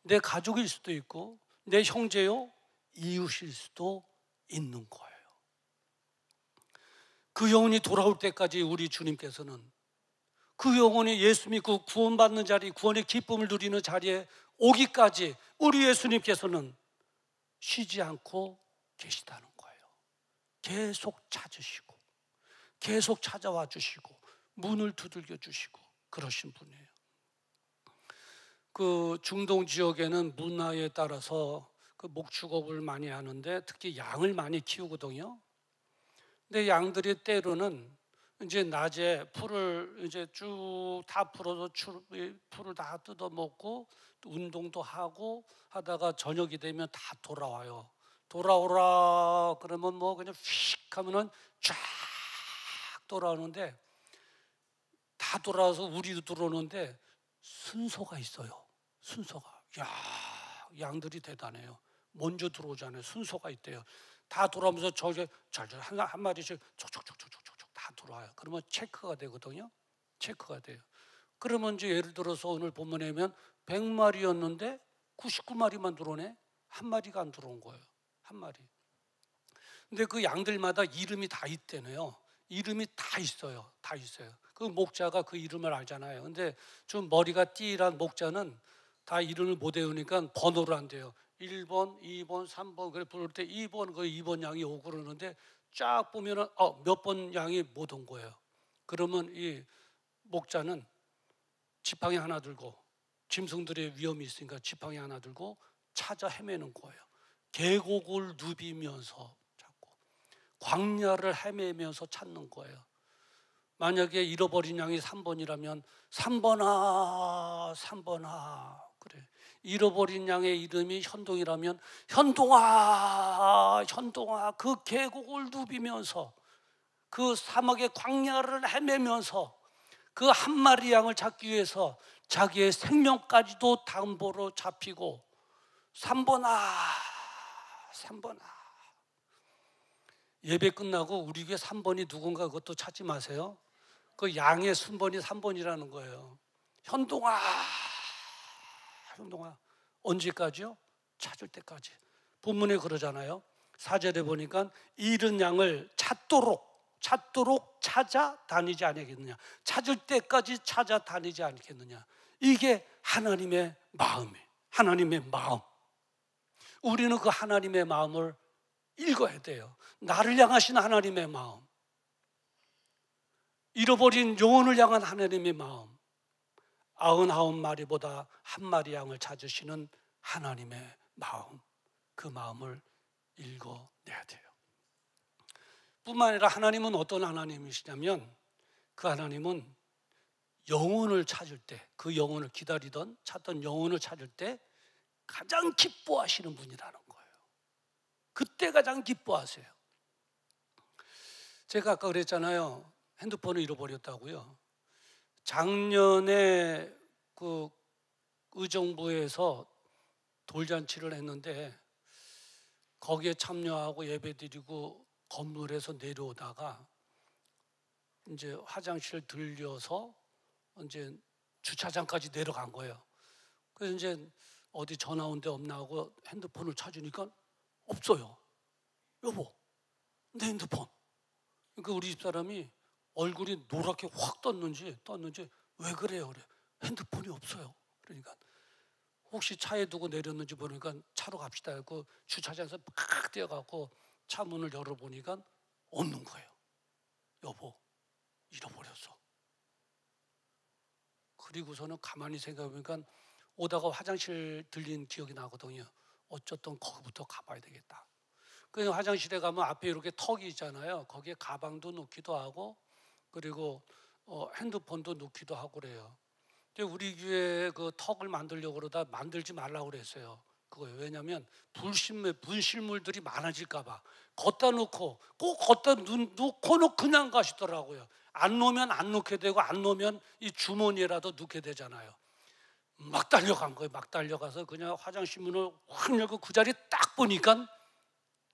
내 가족일 수도 있고, 내 형제요 이웃일 수도 있는 거예요. 그 영혼이 돌아올 때까지 우리 주님께서는 그 영혼이 예수 믿고 구원받는 자리, 구원의 기쁨을 누리는 자리에 오기까지 우리 예수님께서는 쉬지 않고 계시다는 거예요. 계속 찾으시고 계속 찾아와 주시고 문을 두들겨 주시고 그러신 분이에요. 그 중동 지역에는 문화에 따라서 그 목축업을 많이 하는데 특히 양을 많이 키우거든요. 근데 양들이 때로는 이제 낮에 풀을 이제 쭉 다 풀어서 풀을 다 뜯어 먹고 운동도 하고 하다가 저녁이 되면 다 돌아와요. 돌아오라 그러면 뭐 그냥 휙 하면은 쫙 돌아오는데, 다 돌아와서 우리도 들어오는데 순서가 있어요. 순서가. 야, 양들이 대단해요. 먼저 들어오잖아요. 순서가 있대요. 다 돌아오면서 저기 한 마리씩 촉촉촉촉촉촉 다 들어와요. 그러면 체크가 되거든요. 체크가 돼요. 그러면 이제 예를 들어서 오늘 본문에 보면 100마리였는데 99마리만 들어오네. 한 마리가 안 들어온 거예요. 한 마리. 근데 그 양들마다 이름이 다 있대네요. 이름이 다 있어요. 다 있어요. 그 목자가 그 이름을 알잖아요. 근데 좀 머리가 띠란 목자는 다 이름을 못 외우니까 번호를 안 돼요. 1번, 2번, 3번 그래 부를 때 2번 그 2번 양이 오고 그러는데 쫙 보면은 몇 번 양이 못 온 거예요. 그러면 이 목자는 지팡이 하나 들고, 짐승들의 위험이 있으니까 지팡이 하나 들고 찾아 헤매는 거예요. 계곡을 누비면서 찾고 광야를 헤매면서 찾는 거예요. 만약에 잃어버린 양이 3번이라면 3번아 3번아 그래. 잃어버린 양의 이름이 현동이라면 현동아 현동아, 그 계곡을 누비면서 그 사막의 광야를 헤매면서 그 한 마리 양을 찾기 위해서 자기의 생명까지도 담보로 잡히고 3번아 3번아. 예배 끝나고 우리 교회 3번이 누군가 그것도 찾지 마세요. 그 양의 순번이 3번이라는 거예요. 현동아 현동아. 언제까지요? 찾을 때까지. 본문에 그러잖아요. 4절에 보니까 잃은 양을 찾도록 찾아다니지 않겠느냐. 찾을 때까지 찾아다니지 않겠느냐. 이게 하나님의 마음이에요. 하나님의 마음. 우리는 그 하나님의 마음을 읽어야 돼요. 나를 향하신 하나님의 마음, 잃어버린 영혼을 향한 하나님의 마음, 99마리보다 한 마리 양을 찾으시는 하나님의 마음, 그 마음을 읽어내야 돼요. 뿐만 아니라 하나님은 어떤 하나님이시냐면 그 하나님은 영혼을 찾을 때, 그 영혼을 기다리던 찾던 영혼을 찾을 때 가장 기뻐하시는 분이라는 거예요. 그때 가장 기뻐하세요. 제가 아까 그랬잖아요. 핸드폰을 잃어버렸다고요. 작년에 그 의정부에서 돌잔치를 했는데 거기에 참여하고 예배드리고 건물에서 내려오다가 이제 화장실 들려서 이제 주차장까지 내려간 거예요. 그래서 이제 어디 전화 온 데 없나 하고 핸드폰을 찾으니까 없어요. 여보, 내 핸드폰. 그러니까 우리 집사람이 얼굴이 노랗게 확 떴는지 왜 그래요? 그래. 핸드폰이 없어요. 그러니까 혹시 차에 두고 내렸는지 모르니까 차로 갑시다. 그 주차장에서 팍 뛰어가고 차 문을 열어보니까 없는 거예요. 여보, 잃어버렸어. 그리고서는 가만히 생각해보니까 오다가 화장실 들린 기억이 나거든요. 어쨌든 거기부터 가봐야 되겠다. 그래서 화장실에 가면 앞에 이렇게 턱이 있잖아요. 거기에 가방도 넣기도 하고 그리고 핸드폰도 넣기도 하고 그래요. 근데 우리 교회 그 턱을 만들려고 그러다 만들지 말라고 그랬어요. 그거예요. 왜냐하면 분실물들이 많아질까 봐. 걷다 놓고 꼭 걷다 놓고는 그냥 가시더라고요. 안 놓으면 안 놓게 되고 안 놓으면 이 주머니에라도 넣게 되잖아요. 막 달려간 거예요. 막 달려가서 그냥 화장실 문을 확 열고 그 자리에 딱 보니까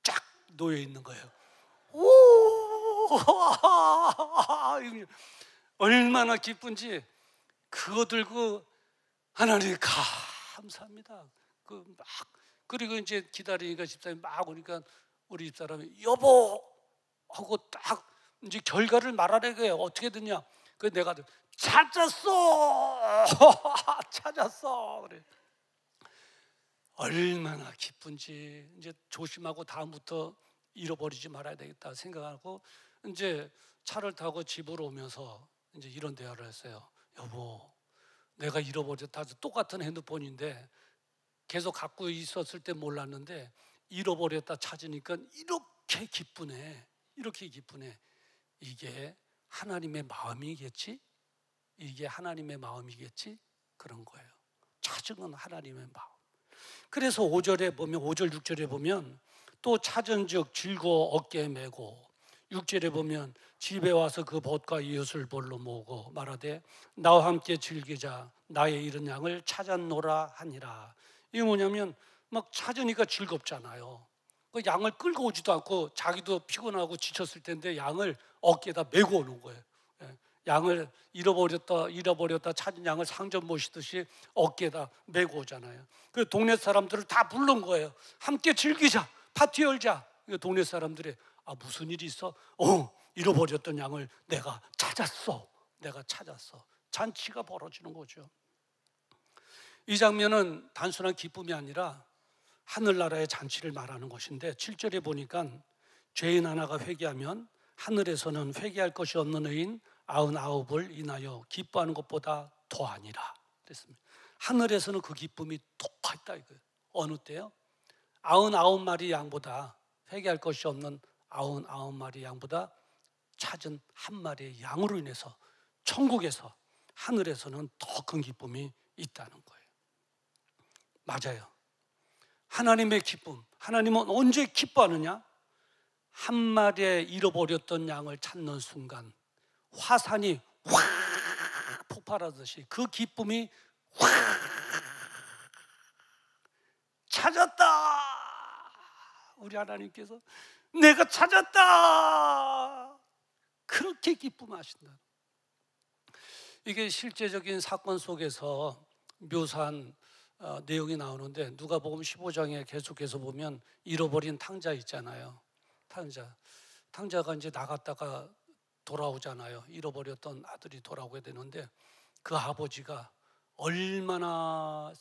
쫙 놓여 있는 거예요. 오, 얼마나 기쁜지. 그거 들고 하나님 감사합니다. 그리고 이제 기다리니까 집사람이 막 오니까 우리 집사람이 여보 하고 딱 이제 결과를 말하려고 해요. 어떻게 됐냐? 그 내가 찾았어. 찾았어. 그래. 얼마나 기쁜지. 이제 조심하고 다음부터 잃어버리지 말아야 되겠다 생각하고 이제 차를 타고 집으로 오면서 이제 이런 대화를 했어요. 여보, 내가 잃어버렸다. 똑같은 핸드폰인데 계속 갖고 있었을 때 몰랐는데 잃어버렸다 찾으니까 이렇게 기쁘네. 이렇게 기쁘네. 이게 하나님의 마음이겠지? 이게 하나님의 마음이겠지? 그런 거예요. 찾은 건 하나님의 마음. 그래서 5절에 보면 5절 6절에 보면 또 찾은즉 즐거워 어깨에 메고 6절에 보면 집에 와서 그 벗과 이웃을 볼로 모으고 말하되 나와 함께 즐기자 나의 잃은 양을 찾았노라 하니라. 이게 뭐냐면 막 찾으니까 즐겁잖아요. 그 양을 끌고 오지도 않고 자기도 피곤하고 지쳤을 텐데 양을 어깨에다 메고 오는 거예요. 양을 잃어버렸다 찾은 양을 상점 모시듯이 어깨에다 메고 오잖아요. 그 동네 사람들을 다 부른 거예요. 함께 즐기자, 파티 열자. 동네 사람들이 무슨 일이 있어? 잃어버렸던 양을 내가 찾았어. 잔치가 벌어지는 거죠. 이 장면은 단순한 기쁨이 아니라 하늘나라의 잔치를 말하는 것인데 7절에 보니까 죄인 하나가 회개하면 하늘에서는 회개할 것이 없는 의인 99을 인하여 기뻐하는 것보다 더하니라 그랬습니다. 하늘에서는 그 기쁨이 더 있다 이거예요. 어느 때요? 99마리 양보다 회개할 것이 없는 99마리 양보다 찾은 한 마리의 양으로 인해서 천국에서 하늘에서는 더 큰 기쁨이 있다는 거예요. 맞아요. 하나님의 기쁨, 하나님은 언제 기뻐하느냐? 한 마리의 잃어버렸던 양을 찾는 순간 화산이 확 폭발하듯이 그 기쁨이 확 찾았다. 우리 하나님께서 내가 찾았다. 그렇게 기쁨하신다. 이게 실제적인 사건 속에서 묘사한 내용이 나오는데 누가복음 15장에 계속해서 보면 잃어버린 탕자 있잖아요. 탕자가 이제 나갔다가 돌아오잖아요. 잃어버렸던 아들이 돌아오게 되는데 그 아버지가 얼마나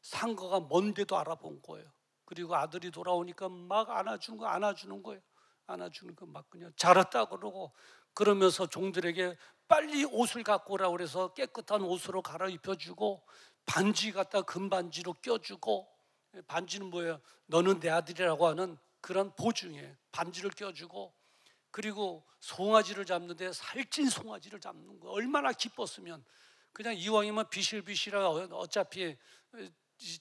상거가 먼데도 알아본 거예요. 그리고 아들이 돌아오니까 막 안아주는 거예요. 안아주는 거 막 그냥 잘했다 그러고 그러면서 종들에게 빨리 옷을 갖고 오라고 그래서 깨끗한 옷으로 갈아입혀주고 반지 갖다 금반지로 껴주고, 반지는 뭐예요? 너는 내 아들이라고 하는 그런 보증에 반지를 껴주고, 그리고 송아지를 잡는데 살찐 송아지를 잡는 거 얼마나 기뻤으면, 그냥 이왕이면 비실비실한 어차피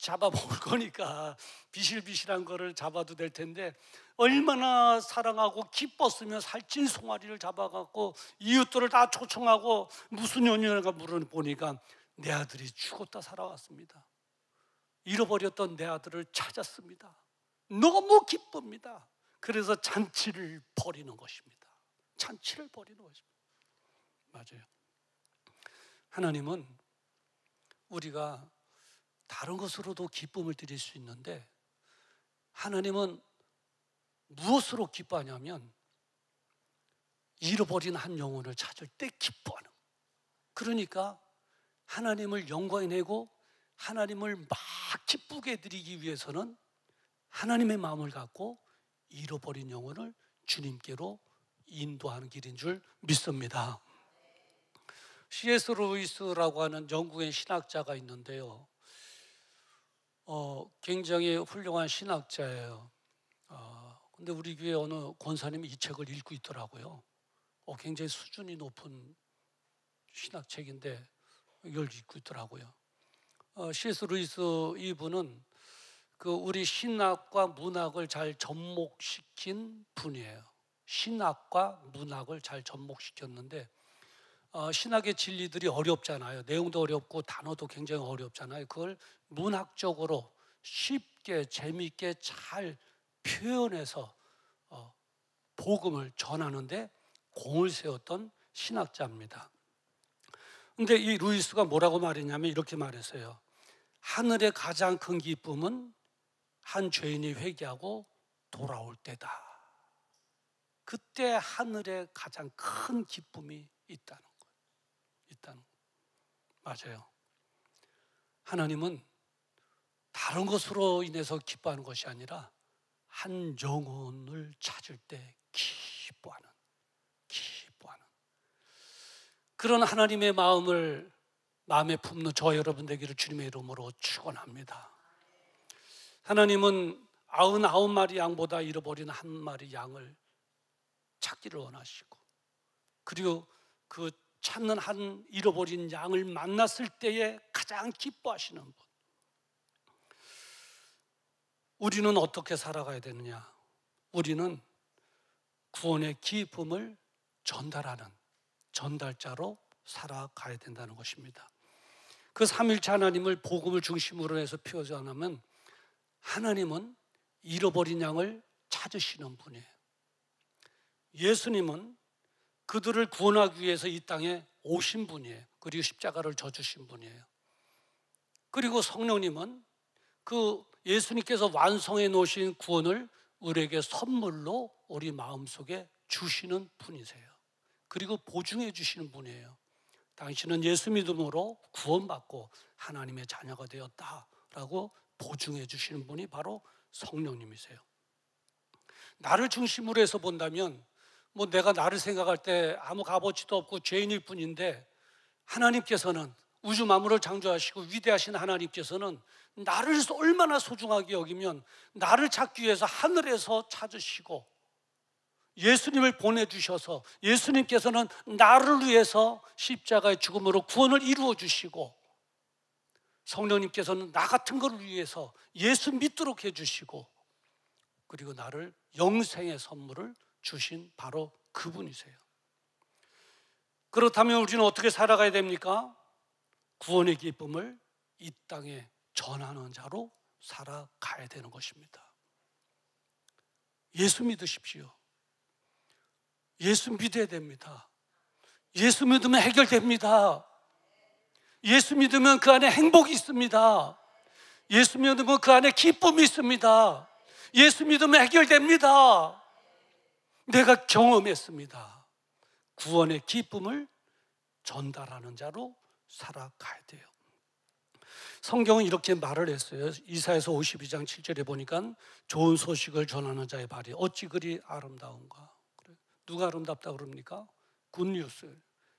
잡아먹을 거니까 비실비실한 거를 잡아도 될 텐데 얼마나 사랑하고 기뻤으면 살찐 송아지를 잡아갖고 이웃들을 다 초청하고 무슨 연유인가 물어보니까 내 아들이 죽었다 살아왔습니다. 잃어버렸던 내 아들을 찾았습니다. 너무 기쁩니다. 그래서 잔치를 벌이는 것입니다. 잔치를 벌이는 것입니다. 맞아요. 하나님은 우리가 다른 것으로도 기쁨을 드릴 수 있는데 하나님은 무엇으로 기뻐하냐면 잃어버린 한 영혼을 찾을 때 기뻐하는 거예요. 그러니까 하나님을 영광에 내고 하나님을 막 기쁘게 해드리기 위해서는 하나님의 마음을 갖고 잃어버린 영혼을 주님께로 인도하는 길인 줄 믿습니다. C.S. 루이스라고 하는 영국의 신학자가 있는데요, 굉장히 훌륭한 신학자예요. 근데 우리 교회 어느 권사님이 이 책을 읽고 있더라고요. 굉장히 수준이 높은 신학책인데 이걸 읽고 있더라고요. C.S. 루이스 이분은 우리 신학과 문학을 잘 접목시킨 분이에요. 신학과 문학을 잘 접목시켰는데 신학의 진리들이 어렵잖아요. 내용도 어렵고 단어도 굉장히 어렵잖아요. 그걸 문학적으로 쉽게 재미있게 잘 표현해서 복음을 전하는데 공을 세웠던 신학자입니다. 근데 이 루이스가 뭐라고 말했냐면 이렇게 말했어요. 하늘의 가장 큰 기쁨은 한 죄인이 회개하고 돌아올 때다. 그때 하늘에 가장 큰 기쁨이 있다는 거예요. 맞아요. 하나님은 다른 것으로 인해서 기뻐하는 것이 아니라 한 영혼을 찾을 때 기뻐하는 그런 하나님의 마음에 품는 저 여러분 되기를 주님의 이름으로 축원합니다. 하나님은 99마리 양보다 잃어버린 한 마리 양을 찾기를 원하시고, 그리고 그 찾는 한 잃어버린 양을 만났을 때에 가장 기뻐하시는 분. 우리는 어떻게 살아가야 되느냐? 우리는 구원의 기쁨을 전달하는 전달자로 살아가야 된다는 것입니다. 그 삼일체 하나님을 복음을 중심으로 해서 표현하면 하나님은 잃어버린 양을 찾으시는 분이에요. 예수님은 그들을 구원하기 위해서 이 땅에 오신 분이에요. 그리고 십자가를 져주신 분이에요. 그리고 성령님은 그 예수님께서 완성해 놓으신 구원을 우리에게 선물로 우리 마음속에 주시는 분이세요. 그리고 보증해 주시는 분이에요. 당신은 예수 믿음으로 구원받고 하나님의 자녀가 되었다라고 보증해 주시는 분이 바로 성령님이세요. 나를 중심으로 해서 본다면 뭐 내가 나를 생각할 때 아무 값어치도 없고 죄인일 뿐인데, 하나님께서는 우주 만물을 창조하시고 위대하신 하나님께서는 나를 얼마나 소중하게 여기면 나를 찾기 위해서 하늘에서 찾으시고 예수님을 보내주셔서 예수님께서는 나를 위해서 십자가의 죽음으로 구원을 이루어 주시고, 성령님께서는 나 같은 것을 위해서 예수 믿도록 해주시고, 그리고 나를 영생의 선물을 주신 바로 그분이세요. 그렇다면 우리는 어떻게 살아가야 됩니까? 구원의 기쁨을 이 땅에 전하는 자로 살아가야 되는 것입니다. 예수 믿으십시오. 예수 믿어야 됩니다. 예수 믿으면 해결됩니다. 예수 믿으면 그 안에 행복이 있습니다. 예수 믿으면 그 안에 기쁨이 있습니다. 예수 믿으면 해결됩니다. 내가 경험했습니다. 구원의 기쁨을 전달하는 자로 살아가야 돼요. 성경은 이렇게 말을 했어요. 이사야서 52장 7절에 보니까 좋은 소식을 전하는 자의 발이 어찌 그리 아름다운가. 누가 아름답다고 그럽니까? 굿뉴스,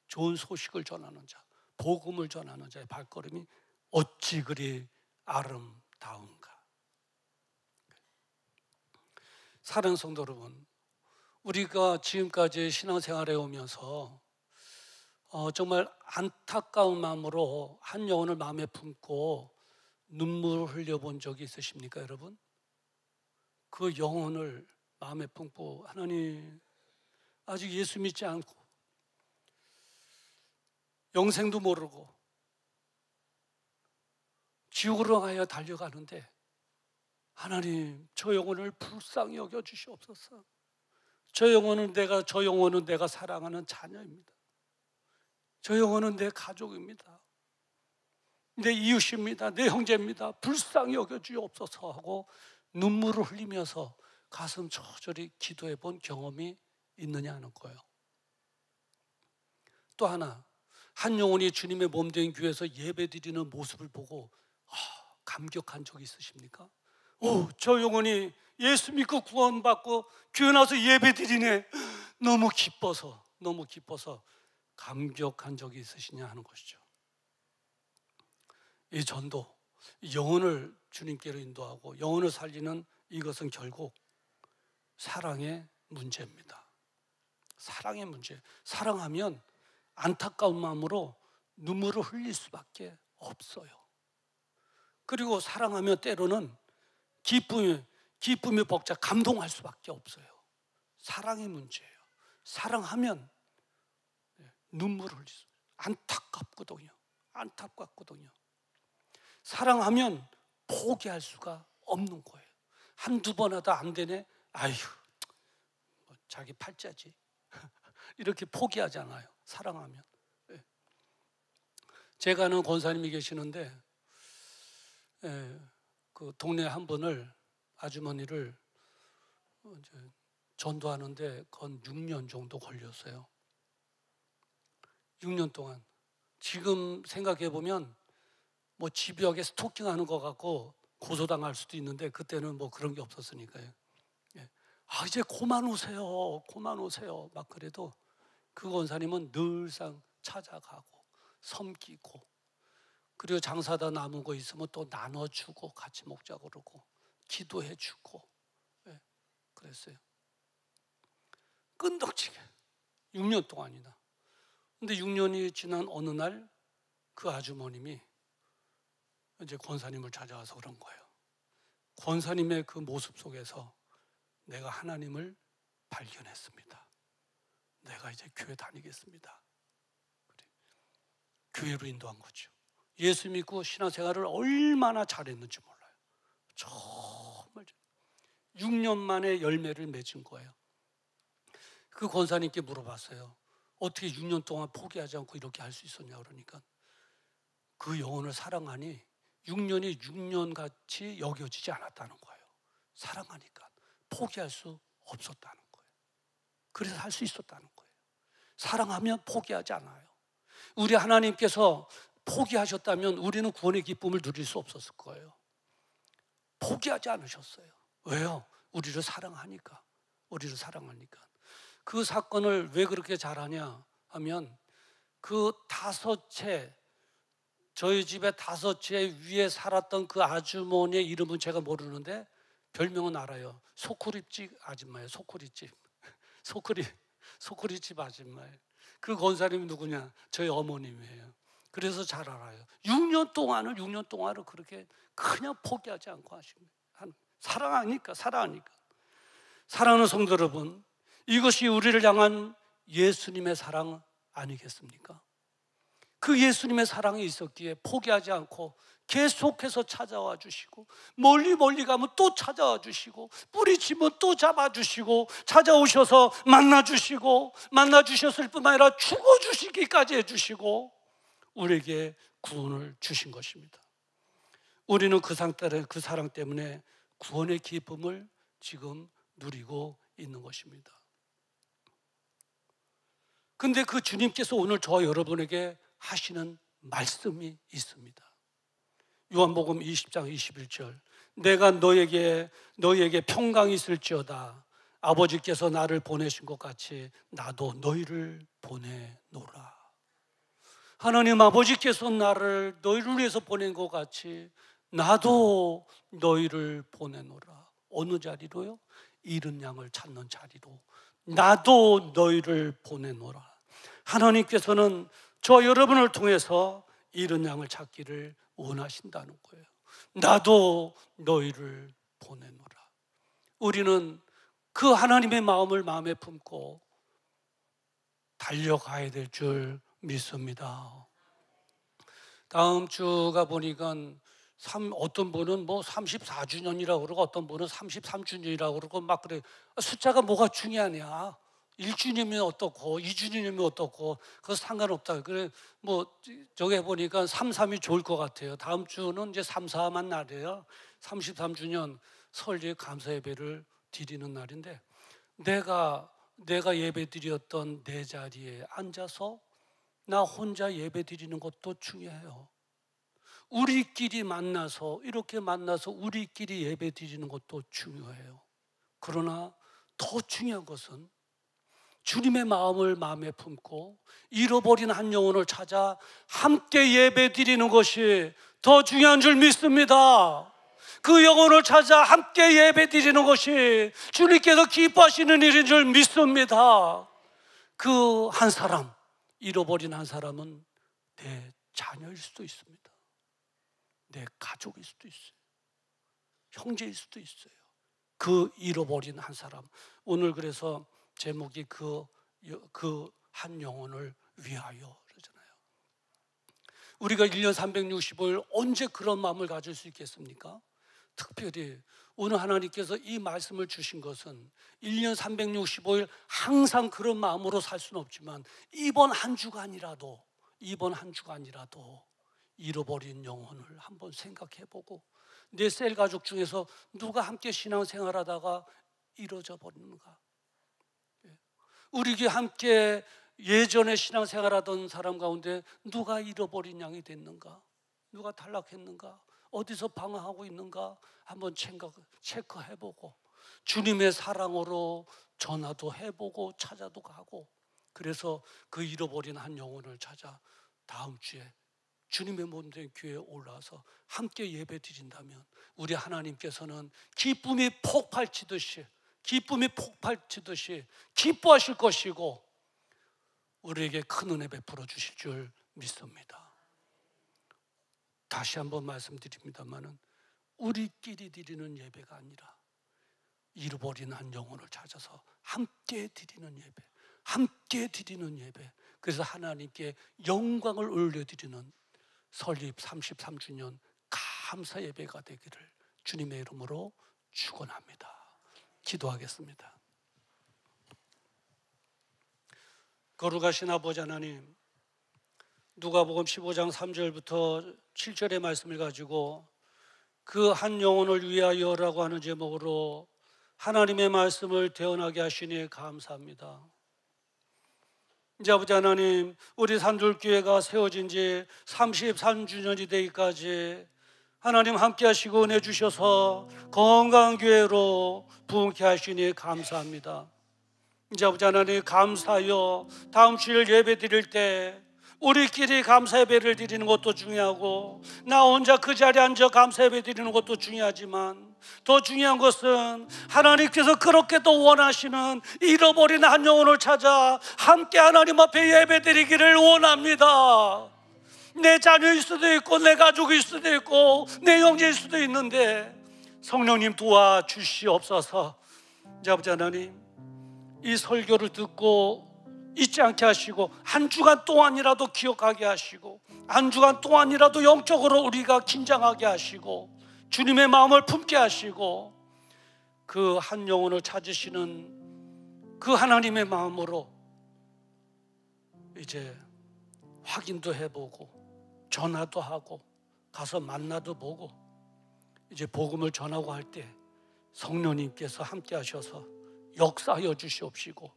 좋은 소식을 전하는 자, 복음을 전하는 자의 발걸음이 어찌 그리 아름다운가. 사랑하는 성도 여러분, 우리가 지금까지 신앙생활에 오면서 정말 안타까운 마음으로 한 영혼을 마음에 품고 눈물을 흘려본 적이 있으십니까, 여러분? 그 영혼을 마음에 품고 하나님, 아직 예수 믿지 않고 영생도 모르고 지옥으로 가야 달려가는데 하나님, 저 영혼을 불쌍히 여겨 주시옵소서. 저 영혼은 내가 사랑하는 자녀입니다. 저 영혼은 내 가족입니다. 내 이웃입니다. 내 형제입니다. 불쌍히 여겨 주옵소서 하고 눈물을 흘리면서 가슴 저절이 기도해 본 경험이 있느냐 하는 거예요. 또 하나, 한 영혼이 주님의 몸된 교회에서 예배드리는 모습을 보고 감격한 적이 있으십니까? 저 영혼이 예수 믿고 구원받고 교회 나와서 예배드리네. 너무 기뻐서 감격한 적이 있으시냐 하는 것이죠. 이 전도, 영혼을 주님께로 인도하고 영혼을 살리는 이것은 결국 사랑의 문제입니다. 사랑의 문제. 사랑하면 안타까운 마음으로 눈물을 흘릴 수밖에 없어요. 그리고 사랑하면 때로는 기쁨이 벅차 감동할 수밖에 없어요. 사랑의 문제예요. 사랑하면 눈물을 흘릴 수, 안타깝거든요. 사랑하면 포기할 수가 없는 거예요. 한두 번 하다 안 되네. 아휴, 자기 팔자지. 이렇게 포기하잖아요. 사랑하면. 제가 아는 권사님이 계시는데 그 동네 한 분을, 아주머니를 이제 전도하는데 건 6년 정도 걸렸어요. 6년 동안. 지금 생각해 보면 뭐 집벽에 스토킹하는 것 같고 고소당할 수도 있는데 그때는 뭐 그런 게 없었으니까요. 이제 그만 오세요. 막 그래도 그 권사님은 늘상 찾아가고 섬기고, 그리고 장사다 남은 거 있으면 또 나눠주고 같이 먹자고 그러고 기도해주고 그랬어요. 끈덕지게 6년 동안이나. 근데 6년이 지난 어느 날 그 아주머님이 이제 권사님을 찾아와서 그런 거예요. 권사님의 그 모습 속에서 내가 하나님을 발견했습니다. 내가 이제 교회 다니겠습니다. 교회로 인도한 거죠. 예수 믿고 신앙생활을 얼마나 잘했는지 몰라요. 정말 6년 만에 열매를 맺은 거예요. 그 권사님께 물어봤어요. 어떻게 6년 동안 포기하지 않고 이렇게 할 수 있었냐 그러니까 그 영혼을 사랑하니 6년이 6년같이 여겨지지 않았다는 거예요. 사랑하니까 포기할 수 없었다는 거예요. 그래서 할 수 있었다는 거예요. 사랑하면 포기하지 않아요. 우리 하나님께서 포기하셨다면 우리는 구원의 기쁨을 누릴 수 없었을 거예요. 포기하지 않으셨어요. 왜요? 우리를 사랑하니까. 우리를 사랑하니까. 그 사건을 왜 그렇게 잘하냐 하면 그 5채, 저희 집에 5채 위에 살았던 그 아주머니의 이름은 제가 모르는데 별명은 알아요. 소쿠리집 아줌마예요. 소쿠리집. 소쿠리집 아줌마예요. 그 권사님이 누구냐? 저희 어머님이에요. 그래서 잘 알아요. 6년 동안을 그렇게 그냥 포기하지 않고 하십니다. 사랑하니까. 사랑하는 성도 여러분, 이것이 우리를 향한 예수님의 사랑 아니겠습니까? 그 예수님의 사랑이 있었기에 포기하지 않고 계속해서 찾아와 주시고, 멀리 가면 또 찾아와 주시고, 뿌리치면 또 잡아주시고, 찾아오셔서 만나주셨을 뿐만 아니라 죽어주시기까지 해주시고 우리에게 구원을 주신 것입니다. 우리는 그 사랑 때문에 구원의 기쁨을 지금 누리고 있는 것입니다. 근데 그 주님께서 오늘 저와 여러분에게 하시는 말씀이 있습니다. 요한복음 20장 21절, 내가 너에게 평강이 있을지어다. 아버지께서 나를 보내신 것 같이 나도 너희를 보내노라. 하나님 아버지께서 너희를 위해서 보낸 것 같이 나도 너희를 보내노라. 어느 자리로요? 잃은 양을 찾는 자리로 나도 너희를 보내노라. 하나님께서는 저 여러분을 통해서 잃은 양을 찾기를 원하신다는 거예요. 나도 너희를 보내노라. 우리는 그 하나님의 마음을 마음에 품고 달려가야 될 줄 믿습니다. 다음 주가 보니까 어떤 분은 34주년이라고 그러고 어떤 분은 33주년이라고 그러고 막 그래. 숫자가 뭐가 중요하냐? 1주년이면 어떻고 2주년이면 어떻고 그거 상관없다. 그래 저기 보니까 33이 좋을 것 같아요. 다음 주는 이제 34만 날이에요. 33주년 설계 감사 예배를 드리는 날인데 내가 예배 드렸던 내 자리에 앉아서 나 혼자 예배 드리는 것도 중요해요. 우리끼리 이렇게 만나서 우리끼리 예배 드리는 것도 중요해요. 그러나 더 중요한 것은 주님의 마음을 마음에 품고 잃어버린 한 영혼을 찾아 함께 예배 드리는 것이 더 중요한 줄 믿습니다. 그 영혼을 찾아 함께 예배 드리는 것이 주님께서 기뻐하시는 일인 줄 믿습니다. 그 한 사람, 잃어버린 한 사람은 내 자녀일 수도 있습니다. 내 가족일 수도 있어요. 형제일 수도 있어요. 그 잃어버린 한 사람. 오늘 그래서 제목이 그 한 영혼을 위하여 그러잖아요. 우리가 1년 365일 언제 그런 마음을 가질 수 있겠습니까? 특별히 오늘 하나님께서 이 말씀을 주신 것은 1년 365일 항상 그런 마음으로 살 수는 없지만 이번 한 주간이라도 잃어버린 영혼을 한번 생각해보고 내 셀 가족 중에서 누가 함께 신앙생활하다가 잃어져 버리는가? 우리 함께 예전에 신앙생활하던 사람 가운데 누가 잃어버린 양이 됐는가? 누가 탈락했는가? 어디서 방황하고 있는가? 한번 체크해보고 주님의 사랑으로 전화도 해보고 찾아도 가고 그래서 그 잃어버린 한 영혼을 찾아 다음 주에 주님의 몸된 교회에 올라와서 함께 예배 드린다면 우리 하나님께서는 기쁨이 폭발치듯이 기뻐하실 것이고 우리에게 큰 은혜 베풀어 주실 줄 믿습니다. 다시 한번 말씀드립니다만은 우리끼리 드리는 예배가 아니라 잃어버린 한 영혼을 찾아서 함께 드리는 예배, 함께 드리는 예배. 그래서 하나님께 영광을 올려드리는 설립 33주년 감사 예배가 되기를 주님의 이름으로 축원합니다. 기도하겠습니다. 거룩하신 아버지 하나님, 누가복음 15장 3절부터 7절의 말씀을 가지고 그 한 영혼을 위하여라고 하는 제목으로 하나님의 말씀을 대언하게 하시니 감사합니다. 이제 아버지 하나님, 우리 산돌교회가 세워진 지 33주년이 되기까지 하나님 함께 하시고 은혜 주셔서 건강한 교회로 부흥케 하시니 감사합니다. 이제 아버지 하나님, 감사하여 다음 주일 예배 드릴 때 우리끼리 감사 예배를 드리는 것도 중요하고 나 혼자 그 자리에 앉아 감사 예배 드리는 것도 중요하지만 더 중요한 것은 하나님께서 그렇게도 원하시는 잃어버린 한 영혼을 찾아 함께 하나님 앞에 예배 드리기를 원합니다. 내 자녀일 수도 있고 내 가족일 수도 있고 내 형제일 수도 있는데 성령님 도와주시옵소서. 이제 아버지 하나님, 이 설교를 듣고 잊지 않게 하시고 한 주간 동안이라도 기억하게 하시고 한 주간 동안이라도 영적으로 우리가 긴장하게 하시고 주님의 마음을 품게 하시고 그 한 영혼을 찾으시는 그 하나님의 마음으로 이제 확인도 해보고 전화도 하고 가서 만나도 보고 이제 복음을 전하고 할 때 성령님께서 함께 하셔서 역사하여 주시옵시고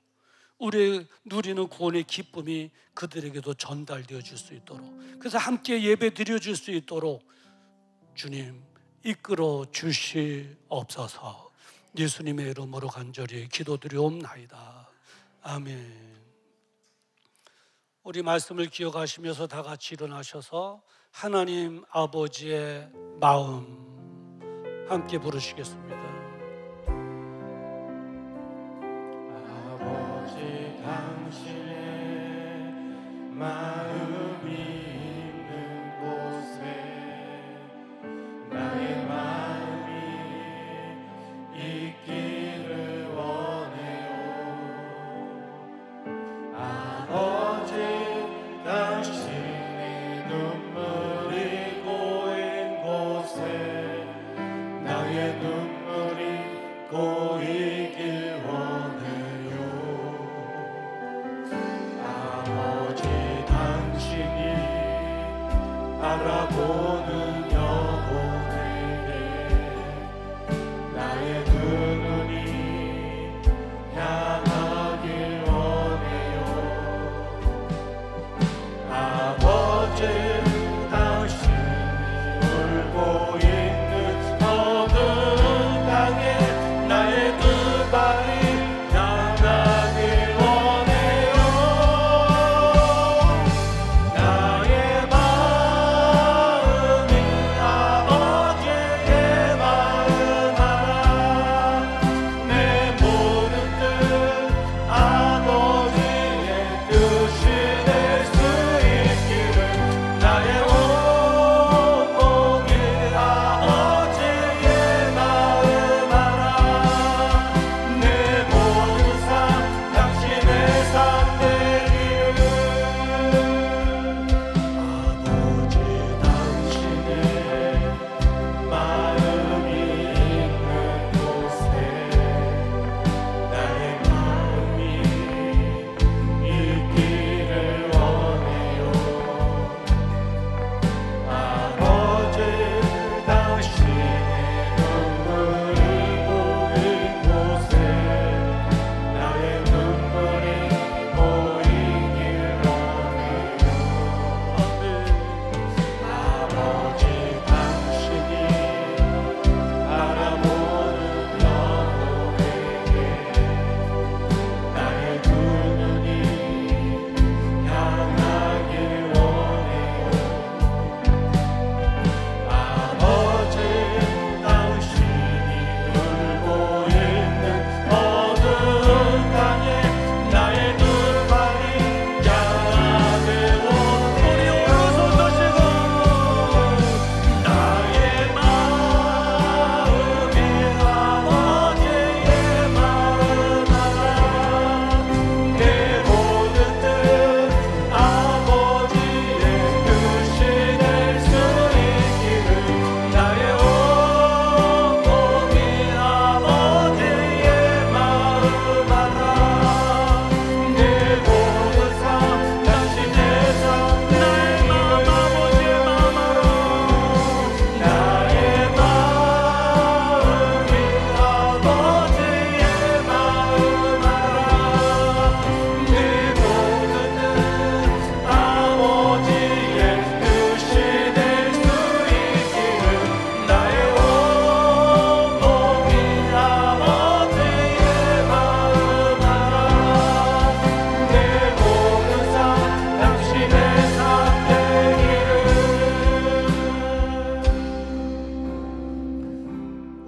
우리 누리는 구원의 기쁨이 그들에게도 전달되어 줄 수 있도록, 그래서 함께 예배 드려 줄 수 있도록 주님 이끌어 주시옵소서. 예수님의 이름으로 간절히 기도드리옵나이다. 아멘. 우리 말씀을 기억하시면서 다 같이 일어나셔서 하나님 아버지의 마음 함께 부르시겠습니다. 아버지 당신의 마음이 있는 곳에 나의 마음이 있기를 원해요. 아버지 당신의 눈물이 고인 곳에 나의 눈물이 고이길 원해요. 아버지 당신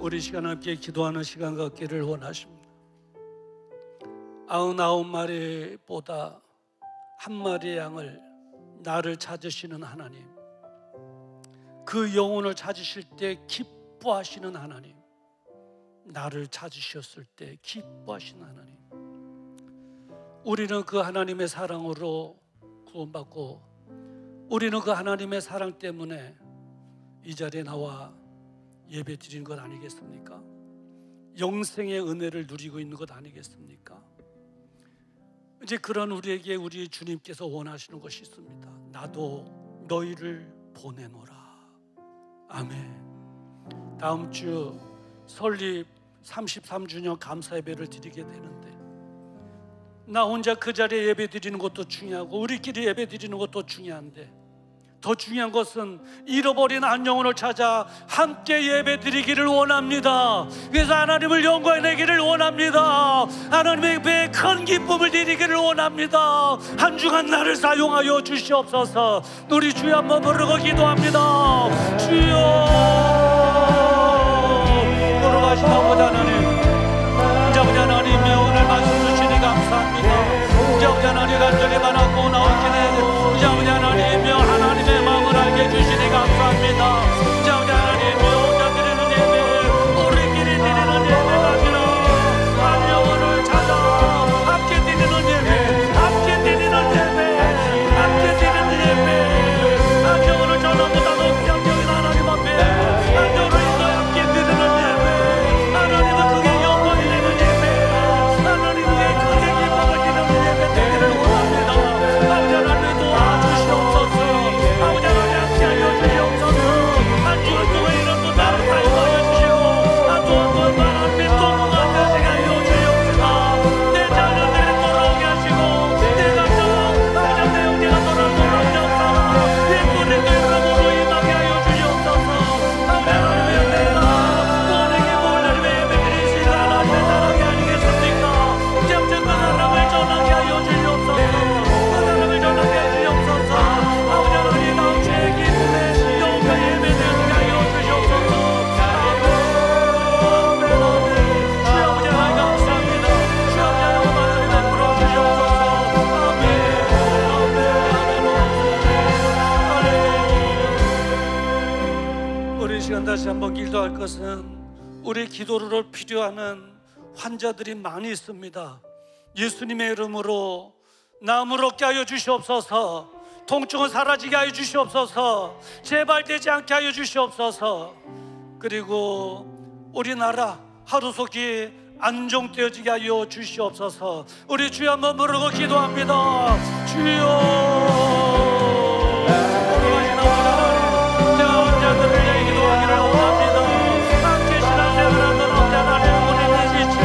우리 시간 함께 기도하는 시간 갖기를 원하십니다. 99마리보다 한 마리의 양을 나를 찾으시는 하나님, 그 영혼을 찾으실 때 기뻐하시는 하나님, 나를 찾으셨을 때 기뻐하시는 하나님, 우리는 그 하나님의 사랑으로 구원받고 우리는 그 하나님의 사랑 때문에 이 자리에 나와 예배 드리는 것 아니겠습니까? 영생의 은혜를 누리고 있는 것 아니겠습니까? 이제 그런 우리에게 우리 주님께서 원하시는 것이 있습니다. 나도 너희를 보내노라. 아멘. 다음 주 설립 33주년 감사 예배를 드리게 되는데, 나 혼자 그 자리에 예배 드리는 것도 중요하고 우리끼리 예배 드리는 것도 중요한데, 더 중요한 것은 잃어버린 한 영혼을 찾아 함께 예배 드리기를 원합니다. 그래서 하나님을 영광내기를 원합니다. 하나님의 큰 기쁨을 드리기를 원합니다. 한 주간 나를 사용하여 주시옵소서. 우리 주여 한번 부르고 기도합니다. 주여, 걸어가신 아버지 하나님, 아버지 하나님, 오늘 말씀 주시니 감사합니다. 아버지 하나님, 간절히 바라고 나오시네 아버지 하나님, 하나님의 마음을 알게 해주시니 감사합니다. 아버지 하나님, 혼자 드리는 예배, 우리끼리 드리는 예배가 아니라 한 영혼을 찾아 함께 드리는 예배, 함께 드리는 예배, 함께 드리는 예배, 한 영혼을 찾아보다 높이 여긴 하나님 앞에 한 영혼을 함께 드리는 예배, 하나님은 그게 영광이 되는 예배, 하나님 그게 크게 기쁨을 드리는 예배 되기를 원합니다. 아버지 하나님 도와주시옵소서. 아버지 하나님 함께하여 주시옵소서. 한 주간 동안 이런 또 나를 사용하여 주시고 한 주간 동안 하나님의 도구가 되시게 하여 주시옵소서. 내 자녀들이 돌아오게 하시고 내 가정, 가정 내 형제가 돌아오게 하옵소서. 내 꿈을 깨우므로 임하게 하여 주시옵소서. 아버지 하나님, 내가 너에게 하나님의 예배드릴 시간 하나님의 사랑이 아니겠습니까? 이제부터 그 사람을 전하게 하여 주시옵소서. 그 사람을 전하게 하여 주시옵소서. 아버지 하나님, 다음 주의 기쁨에 영광 예배드리게 하여 주시옵소서. 아멘, 아멘, 아멘. 주여 아버지 하나님 감사합니다. 주여 아버지 하나님 하나님 앞으로 주시옵소서. 아멘, 아멘, 아멘. 우리 시간 다시 한번 기도할 것은, 우리 기도를 필요하는 환자들이 많이 있습니다. 예수님의 이름으로 나음을 얻게 하여 주시옵소서. 통증은 사라지게 하여 주시옵소서. 재발되지 않게 하여 주시옵소서. 그리고 우리나라 하루속히 안정되어지게 하여 주시옵소서. 우리 주여 한번 부르고 기도합니다. 주여, 걸어가신 아버지 하나님, 내가 환자들을 위해 기도하기를 원합니다. 함께 신앙생활하는 아버지 하나님, 우리는 지치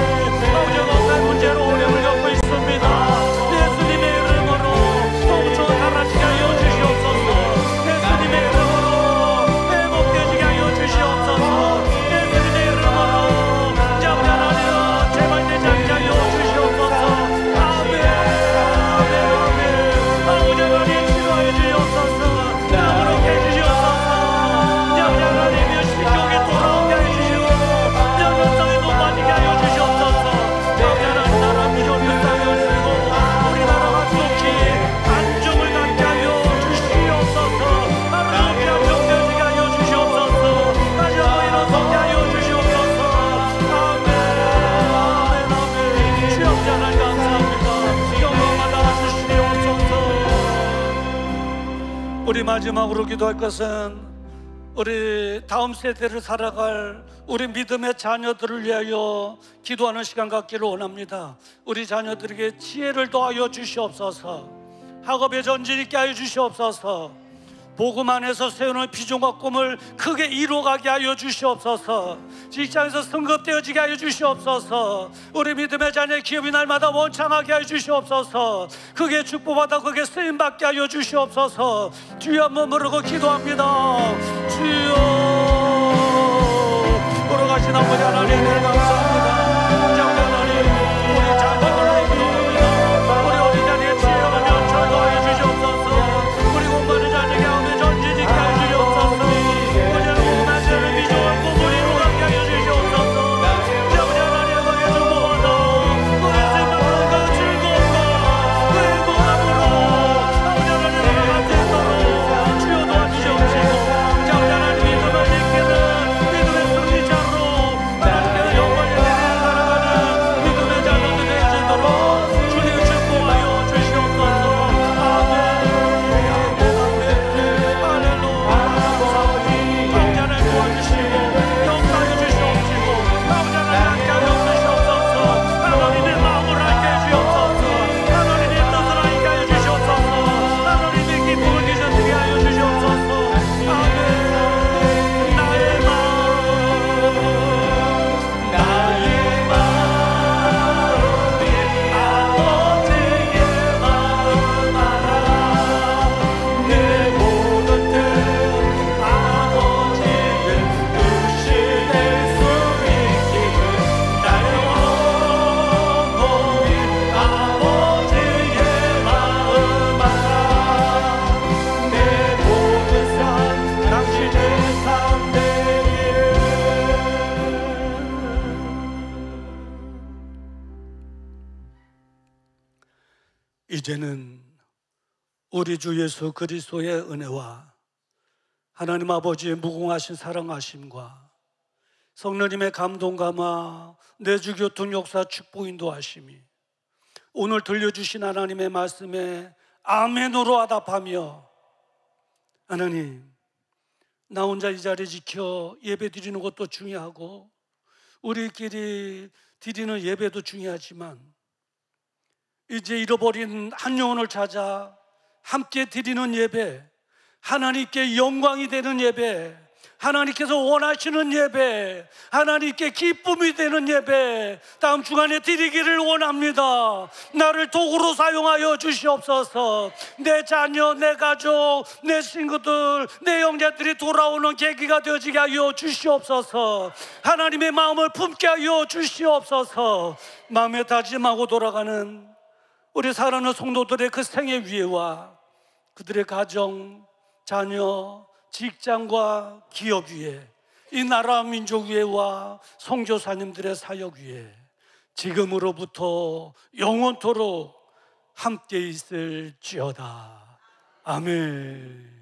아버지가 어떤 문제로 어려움을 겪고 있습니다. 예수님의 이름으로 통증 사라지게 하여 주시옵소서. 예수님의 이름으로 회복되지게 하여 주시옵소서. 예수님의 이름으로 아버지 하나님 재발되지 않게 하여 주시옵소서. 아멘, 아멘, 아멘. 아버지 하나님 치료해 주시옵소서. 나무롭게 해주시옵소서. 아버지 하나님 신경에 돌아오게 해주시고 영성에 높아지게 하여 주시옵소서. 아버지 하나님, 나라 미존을 하여 주시고 우리나라가 속히 안정을 갖게 하여 주시옵소서. 하나님께 안정되게 하여 주시옵소서. 다시 한번 일어서게 하여 주시옵소서. 아멘, 아멘, 아멘. 주여 아버지 하나님 감사합니다. 영광 받아 주시옵소서. 우리 마지막으로 기도할 것은, 우리 다음 세대를 살아갈 우리 믿음의 자녀들을 위하여 기도하는 시간 갖기를 원합니다. 우리 자녀들에게 지혜를 더하여 주시옵소서. 학업에 전진 있게 하여 주시옵소서. 복음 안에서 세우는 비전과 꿈을 크게 이루어가게 하여 주시옵소서. 직장에서 승급되어지게 하여 주시옵소서. 우리 믿음의 자녀의 기업이 날마다 원창하게 하여 주시옵소서. 크게 축복받아 크게 쓰임받게 하여 주시옵소서. 주여 한번 부르고 기도합니다. 주여, 걸어가신 아버지 하나님, 감사합니다. 자, 하나님, 우리 자녀들을 기도합니다. 우리 어린 자녀의 지혜와 면철 더하여 주시옵소서. 우리 공부하는 자녀에게 하며 전진있게 하여 주시옵소서. 우리 공부하는 자녀의 비전과 꿈을 이루게 하여 주시옵소서. 이제는 우리 주 예수 그리스도의 은혜와 하나님 아버지의 무궁하신 사랑하심과 성령님의 감동감화 내주교통 역사 축복 인도하심이 오늘 들려주신 하나님의 말씀에 아멘으로 화답하며, 하나님, 나 혼자 이 자리 지켜 예배 드리는 것도 중요하고 우리끼리 드리는 예배도 중요하지만 이제 잃어버린 한 영혼을 찾아 함께 드리는 예배, 하나님께 영광이 되는 예배, 하나님께서 원하시는 예배, 하나님께 기쁨이 되는 예배 다음 주간에 드리기를 원합니다. 나를 도구로 사용하여 주시옵소서. 내 자녀, 내 가족, 내 친구들, 내 형제들이 돌아오는 계기가 되어지게 하여 주시옵소서. 하나님의 마음을 품게 하여 주시옵소서. 마음에 다짐하고 돌아가는 우리 사랑하는 성도들의 그 생애 위에와 그들의 가정, 자녀, 직장과 기업 위에, 이 나라 민족 위에와 선교사님들의 사역 위에 지금으로부터 영원토록 함께 있을지어다. 아멘.